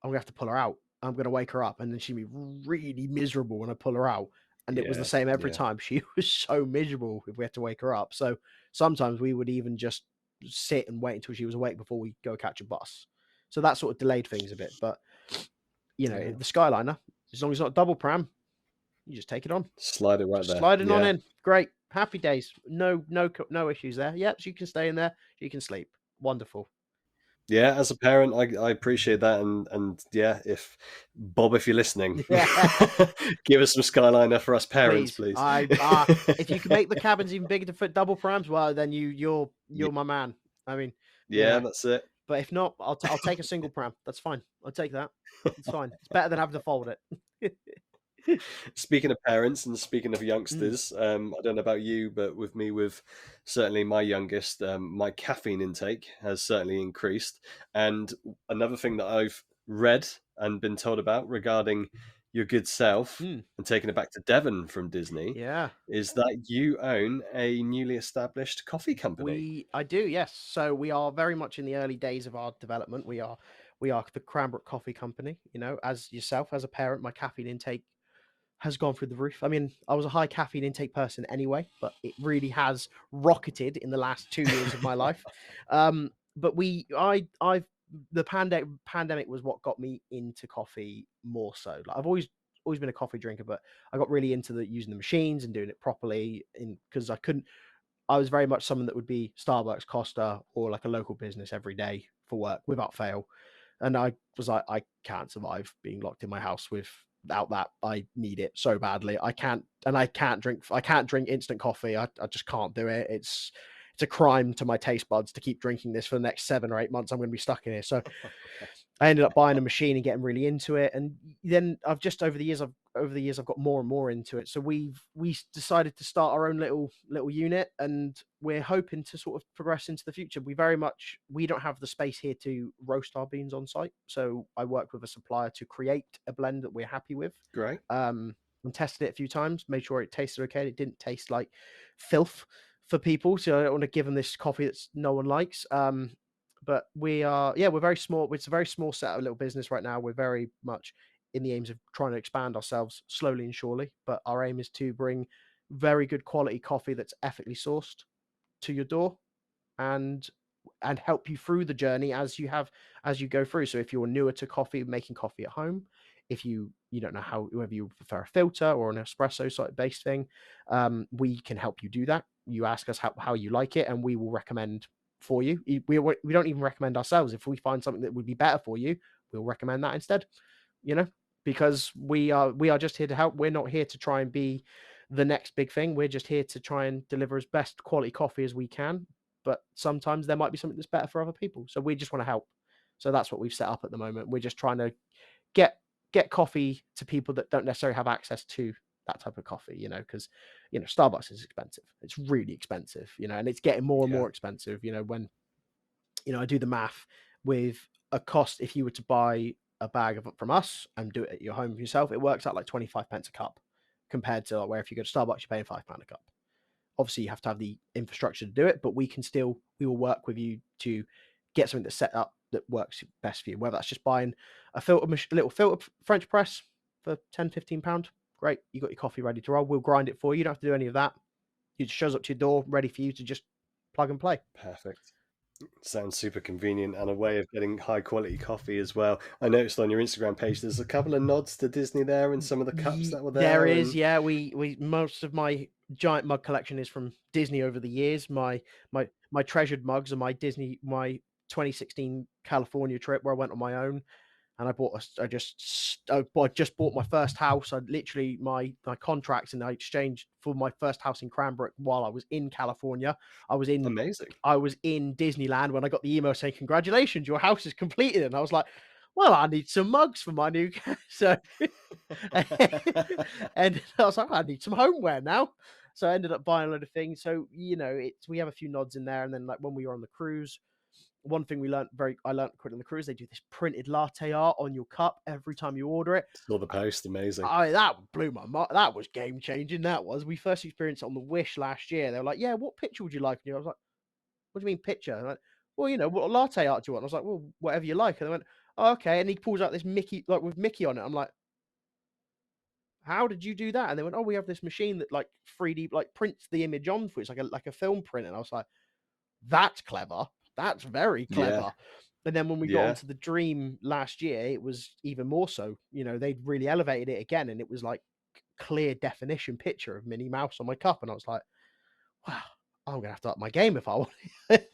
I'm gonna have to pull her out. I'm gonna wake her up, and then she'd be really miserable when I pull her out. And it was the Yeah, same every yeah, time. She was so miserable if we had to wake her up. So sometimes we would even just sit and wait until she was awake before we go catch a bus. So that sort of delayed things a bit. But yeah. the Skyliner, as long as it's not double pram, you just take it on, Slide it right just there. slide it on Yeah, in. Great, happy days. No issues there. Yep, she can stay in there. She can sleep. Wonderful. yeah. As a parent, I appreciate that, and yeah, if you're listening, Yeah. give us some Skyliner for us parents, Please, please. if you can make the cabins even bigger to fit double prams, well, then Yeah, you're my man. I mean, yeah, yeah, that's it. but if not, I'll take a single pram. That's fine. I'll take that. It's fine. It's better than having to fold it. Speaking of parents and speaking of Mm, youngsters, I don't know about you, but with me, with certainly my youngest, my caffeine intake has certainly increased. And another thing that I've read and been told about regarding your good self mm, and taking it back to Devon from Disney yeah, is that you own a newly established coffee company. I do. Yes. So we are very much in the early days of our development. We are the Cranbrook Coffee Company. As yourself, as a parent, my caffeine intake has gone through the roof. I mean, I was a high caffeine intake person anyway, but it really has rocketed in the last 2 years of my life. But I've the pandemic was what got me into coffee more so. Like I've always been a coffee drinker, but I got really into using the machines and doing it properly because I was very much someone that would be Starbucks, Costa, or like a local business every day for work without fail. And I was like, I can't survive being locked in my house without that. I need it so badly. I can't drink instant coffee. I just can't do it. It's a crime to my taste buds to keep drinking this for the next 7 or 8 months. I'm going to be stuck in here. So I ended up buying a machine and getting really into it. And then over the years I've got more and more into it. So we decided to start our own little unit, and we're hoping to sort of progress into the future. We don't have the space here to roast our beans on site. So I worked with a supplier to create a blend that we're happy with. Great. And tested it a few times, made sure it tasted okay. It didn't taste like filth for people. So I don't want to give them this coffee that's no one likes. But we're very small. It's a very small set of little business right now. We're very much in the aims of trying to expand ourselves slowly and surely. But our aim is to bring very good quality coffee that's ethically sourced to your door, and help you through the journey as you go through. So if you're newer to coffee, making coffee at home, if you don't know whether you prefer a filter or an espresso sort of based thing, we can help you do that. You ask us how you like it, and we will recommend for you. We don't even recommend ourselves. If we find something that would be better for you, we'll recommend that instead. You know, because we are just here to help. We're not here to try and be the next big thing. We're just here to try and deliver as best quality coffee as we can, but sometimes there might be something that's better for other people. So we just want to help. So that's what we've set up at the moment. We're just trying to get coffee to people that don't necessarily have access to that type of coffee, because Starbucks is expensive. It's really expensive, and it's getting more and Yeah. more expensive, when I do the math with a cost. If you were to buy a bag of from us and do it at your home yourself, it works out like 25 pence a cup compared to like where if you go to Starbucks, you're paying £5 a cup. Obviously, you have to have the infrastructure to do it, but we will work with you to get something that's set up that works best for you. Whether that's just buying a little filter French press for 10, £15, great. You got your coffee ready to roll. We'll grind it for you. You don't have to do any of that. It just shows up to your door, ready for you to just plug and play. Perfect. Sounds super convenient and a way of getting high quality coffee as well. I noticed on your Instagram page there's a couple of nods to Disney there and some of the cups that were There there is, and yeah. We most of my giant mug collection is from Disney over the years. My treasured mugs are my 2016 California trip where I went on my own. And I bought I just bought my first house. I literally my contracts and I exchanged for my first house in Cranbrook while I was in California. I was in amazing. I was in Disneyland when I got the email saying, "Congratulations, your house is completed." And I was like, "Well, I need some mugs for my new." So, and I was like, "I need some homeware now." So I ended up buying a load of things. So it's we have a few nods in there, and then like when we were on the cruise, one thing I learned quick on the cruise, they do this printed latte art on your cup every time you order it. Saw the post, amazing. That blew my mind. That was game changing. That was. We first experienced it on the Wish last year. They were like, "Yeah, what picture would you like?" And I was like, "What do you mean picture?" And like, "Well, what latte art do you want?" I was like, "Well, whatever you like." And they went, "Oh, okay." And he pulls out this Mickey, like with Mickey on it. I'm like, "How did you do that?" And they went, "Oh, we have this machine that like 3D like prints the image on for it's like a film print." And I was like, "That's clever. That's very Yeah, clever." And then when we got yeah. onto the Dream last year, it was even more so. They'd really elevated it again, and it was like clear definition picture of Minnie Mouse on my cup, and I was like, "Wow, I'm gonna have to up my game if I want." But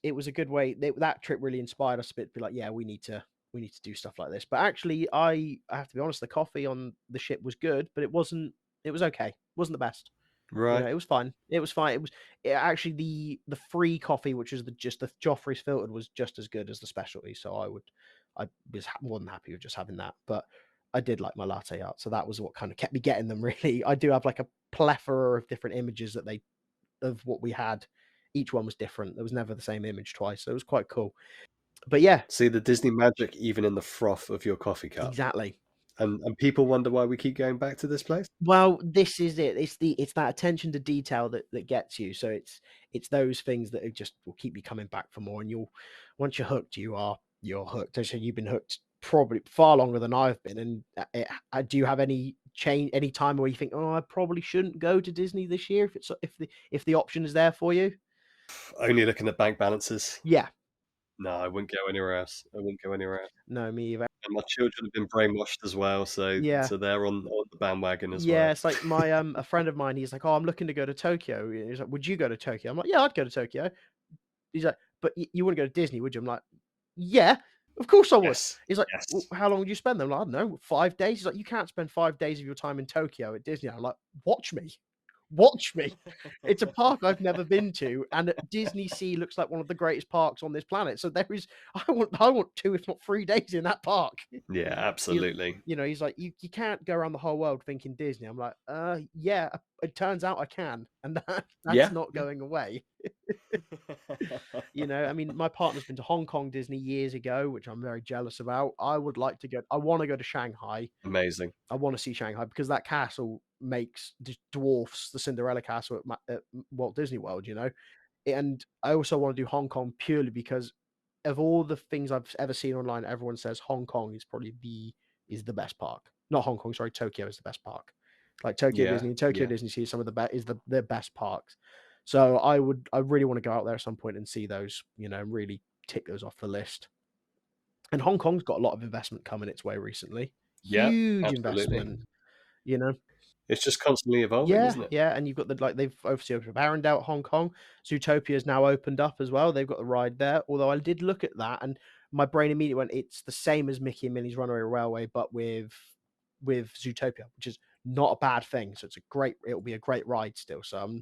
it was a good way. That trip really inspired us a bit to be like, "Yeah, we need to do stuff like this." But actually, I have to be honest, the coffee on the ship was good, but it wasn't. It was okay. It wasn't the best. Right. It was fine. It was fine. Actually the free coffee, which is just the Joffrey's filtered, was just as good as the specialty. So I was more than happy with just having that. But I did like my latte art, so that was what kind of kept me getting them. Really, I do have like a plethora of different images of what we had. Each one was different. There was never the same image twice, so it was quite cool. But yeah, See the Disney magic even in the froth of your coffee cup. exactly. And people wonder why we keep going back to this place. Well, this is it. It's that attention to detail that gets you. So it's those things that are just will keep you coming back for more. And once you're hooked, you're hooked. So you've been hooked probably far longer than I've been. And do you have any time where you think, oh, I probably shouldn't go to Disney this year if the option is there for you? Only looking at bank balances. Yeah, No, I wouldn't go anywhere else. I wouldn't go anywhere else. no, me either. And my children have been brainwashed as well, so Yeah. so they're on the bandwagon as Yeah, well. it's like a friend of mine, he's like, "Oh, I'm looking to go to Tokyo." He's like, "Would you go to Tokyo?" I'm like, "Yeah, I'd go to Tokyo." He's like, "But you wouldn't go to Disney, would you?" I'm like, "Yeah, of course I would." Yes, He's like, "Well, yes. how long would you spend there?" I'm like, "I don't know, 5 days." He's like, "You can't spend 5 days of your time in Tokyo at Disney." I'm like, "Watch me. Watch me." It's a park I've never been to, and Disney Sea looks like one of the greatest parks on this planet. So there is I want 2, if not 3 days in that park. Yeah, You absolutely. he's like, "You can't go around the whole world thinking Disney." I'm like, yeah, it turns out I can, and that's Yeah, not yeah. going away." I mean, my partner's been to Hong Kong Disney years ago, which I'm very jealous about. I wanna go to Shanghai. Amazing. I wanna see Shanghai because that castle dwarfs the Cinderella castle at Walt Disney World, And I also wanna do Hong Kong purely because of all the things I've ever seen online, everyone says Hong Kong is the best park. Not Hong Kong, sorry, Tokyo is the best park. Like Tokyo Yeah, Disney and Tokyo yeah. Disney Sea is some of the best parks. So I really want to go out there at some point and see those, and really tick those off the list. And Hong Kong's got a lot of investment coming its way recently. Yeah, Huge absolutely. investment, you know. It's just constantly evolving, Yeah, isn't it? yeah, and you've got they've obviously opened up Arendelle, Hong Kong. Zootopia's now opened up as well. They've got the ride there. Although I did look at that, and my brain immediately went, "It's the same as Mickey and Minnie's Runaway Railway, but with Zootopia," which is not a bad thing. So it'll be a great ride still. So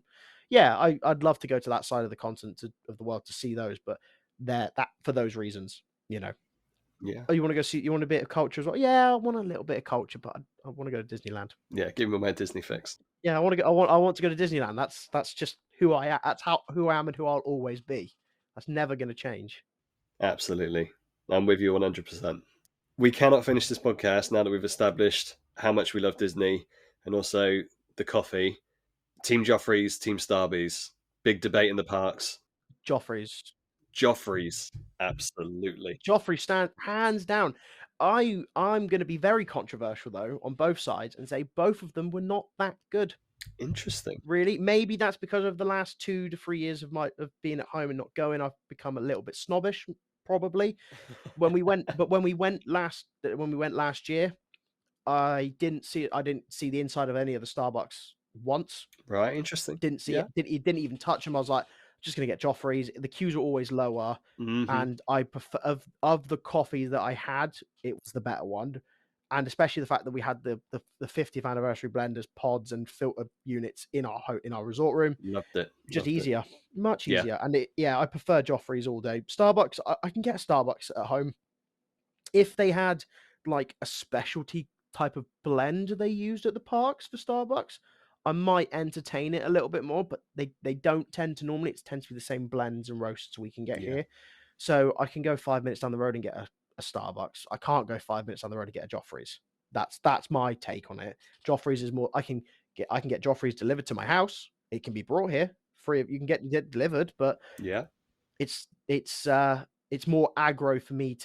yeah, I'd love to go to that side of the continent of the world to see those, but there that for those reasons, you know. Yeah. Oh, you want to go see? You want a bit of culture as well? Yeah, I want a little bit of culture, but I want to go to Disneyland. Yeah, give me my Disney fix. Yeah, I want to go. I want to go to Disneyland. That's just who I am. That's who I am and who I'll always be. That's never going to change. Absolutely. I'm with you 100%. We cannot finish this podcast now that we've established how much we love Disney and also the coffee. Team Joffrey's, Team Starby's. Big debate in the parks. Joffrey's. Joffrey's, absolutely. Joffrey stand hands down. I'm going to be very controversial though on both sides and say both of them were not that good. Interesting. Really, maybe that's because of the last 2 to 3 years of being at home and not going. I've become a little bit snobbish, probably. When we went last year, I didn't see the inside of any of the Starbucks once. Right, interesting. Didn't see Yeah. it. It didn't even touch them. I was like, just gonna get Joffrey's. The queues were always lower, Mm-hmm. and I prefer of the coffee that I had, it was the better one. And especially the fact that we had the 50th anniversary blenders, pods, and filter units in our resort room, Loved it. just Loved it. easier, much Yeah. easier. And I prefer Joffrey's all day. Starbucks, I can get a Starbucks at home if they had like a specialty type of blend they used at the parks for Starbucks. I might entertain it a little bit more, but they don't tend to normally. It tends to be the same blends and roasts we can get Yeah. here. So I can go 5 minutes down the road and get a Starbucks. I can't go 5 minutes down the road and get a Joffrey's. That's my take on it. Joffrey's is more. I can get Joffrey's delivered to my house. It can be brought here free. You can get it delivered, but Yeah. it's more aggro for me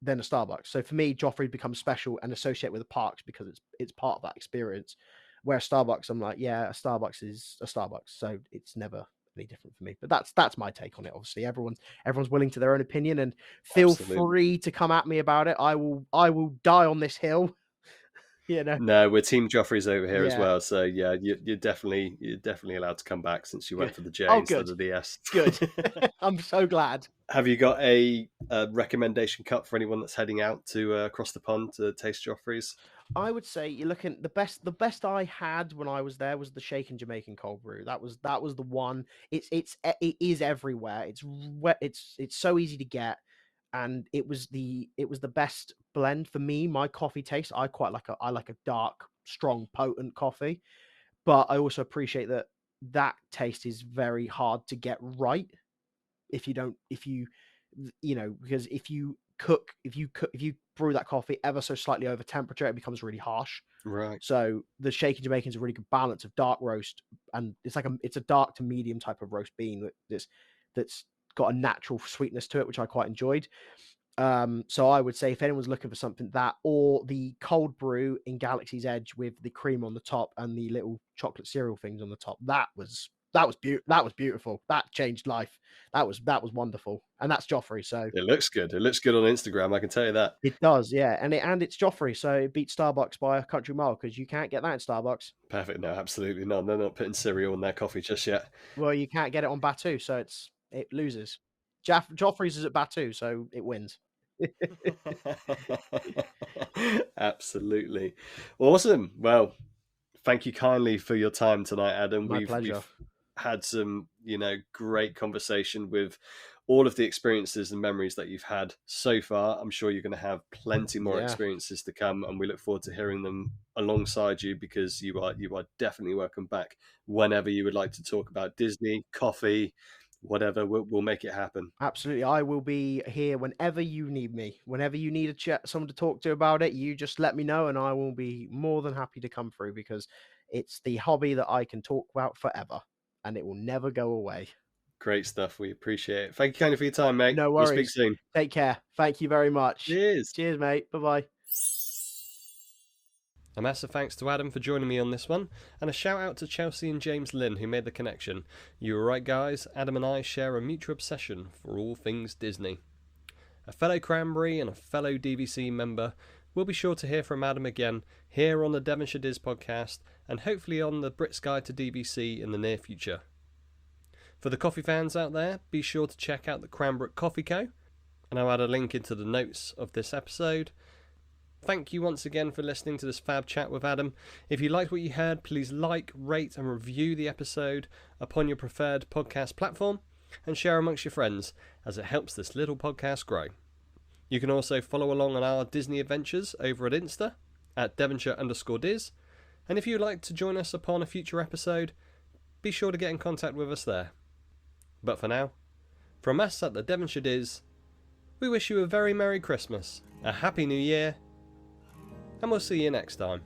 than a Starbucks. So for me, Joffrey becomes special and associated with the parks because it's part of that experience. Whereas Starbucks, I'm like, yeah, a Starbucks is a Starbucks, so it's never any different for me. But that's my take on it. Obviously, everyone's willing to their own opinion, and feel Absolutely. free to come at me about it. I will die on this hill. You know, No, we're Team Joffrey's over here as yeah, well. So yeah, you're definitely allowed to come back since you good. went for the J Oh, instead good, of the S. good. I'm so glad. Have you got a recommendation cup for anyone that's heading out to across the pond to taste Joffrey's? I would say you're looking the best I had when I was there was the shaken Jamaican cold brew. That was the one. It is everywhere. It's so easy to get, and it was the best blend for me. My coffee taste. I like a dark, strong, potent coffee, but I also appreciate that taste is very hard to get right if you don't if you know, because if you brew that coffee ever so slightly over temperature, it becomes really harsh. Right. So the shaken Jamaican is a really good balance of dark roast, and it's a dark to medium type of roast bean that's got a natural sweetness to it, which I quite enjoyed. So I would say if anyone's looking for something, that or the cold brew in Galaxy's Edge with the cream on the top and the little chocolate cereal things on the top, that was beautiful. That changed life. That was wonderful. And that's Joffrey, so It looks good. It looks good on Instagram. I can tell you that. it does, yeah. And it's Joffrey, so it beats Starbucks by a country mile because you can't get that in Starbucks. Perfect. No, absolutely not. They're not putting cereal in their coffee just yet. Well, you can't get it on Batu, so it loses. Joffrey's is at Batu, so it wins. Absolutely. Awesome. Well, thank you kindly for your time tonight, Adam. My We've pleasure. had some, great conversation with all of the experiences and memories that you've had so far. I'm sure you're going to have plenty more Yeah, experiences to come, and we look forward to hearing them alongside you because you are definitely welcome back whenever you would like to talk about Disney, coffee, whatever. We'll make it happen. absolutely. I will be here whenever you need me. Whenever you need someone to talk to about it, you just let me know, and I will be more than happy to come through because it's the hobby that I can talk about forever, and it will never go away. Great stuff. We appreciate it. Thank you kindly for your time, mate. No We'll speak worries. soon. Take care. Thank you very much. Cheers. Cheers, mate. Bye bye. A massive thanks to Adam for joining me on this one, and a shout out to Chelsea and James Lynn who made the connection. You were right, guys. Adam and I share a mutual obsession for all things Disney. A fellow Cranbury and a fellow DVC member, we'll be sure to hear from Adam again here on the Devonshire Diz podcast, and hopefully on the Brits Guide to DVC in the near future. For the coffee fans out there, be sure to check out the Cranbrook Coffee Co, and I'll add a link into the notes of this episode. Thank you once again for listening to this fab chat with Adam. If you liked what you heard, please like, rate and review the episode upon your preferred podcast platform and share amongst your friends as it helps this little podcast grow. You can also follow along on our Disney adventures over at Insta at Devonshire_Diz, and if you'd like to join us upon a future episode, be sure to get in contact with us there. But for now, from us at the Devonshire Diz, we wish you a very Merry Christmas, a Happy New Year, and we'll see you next time.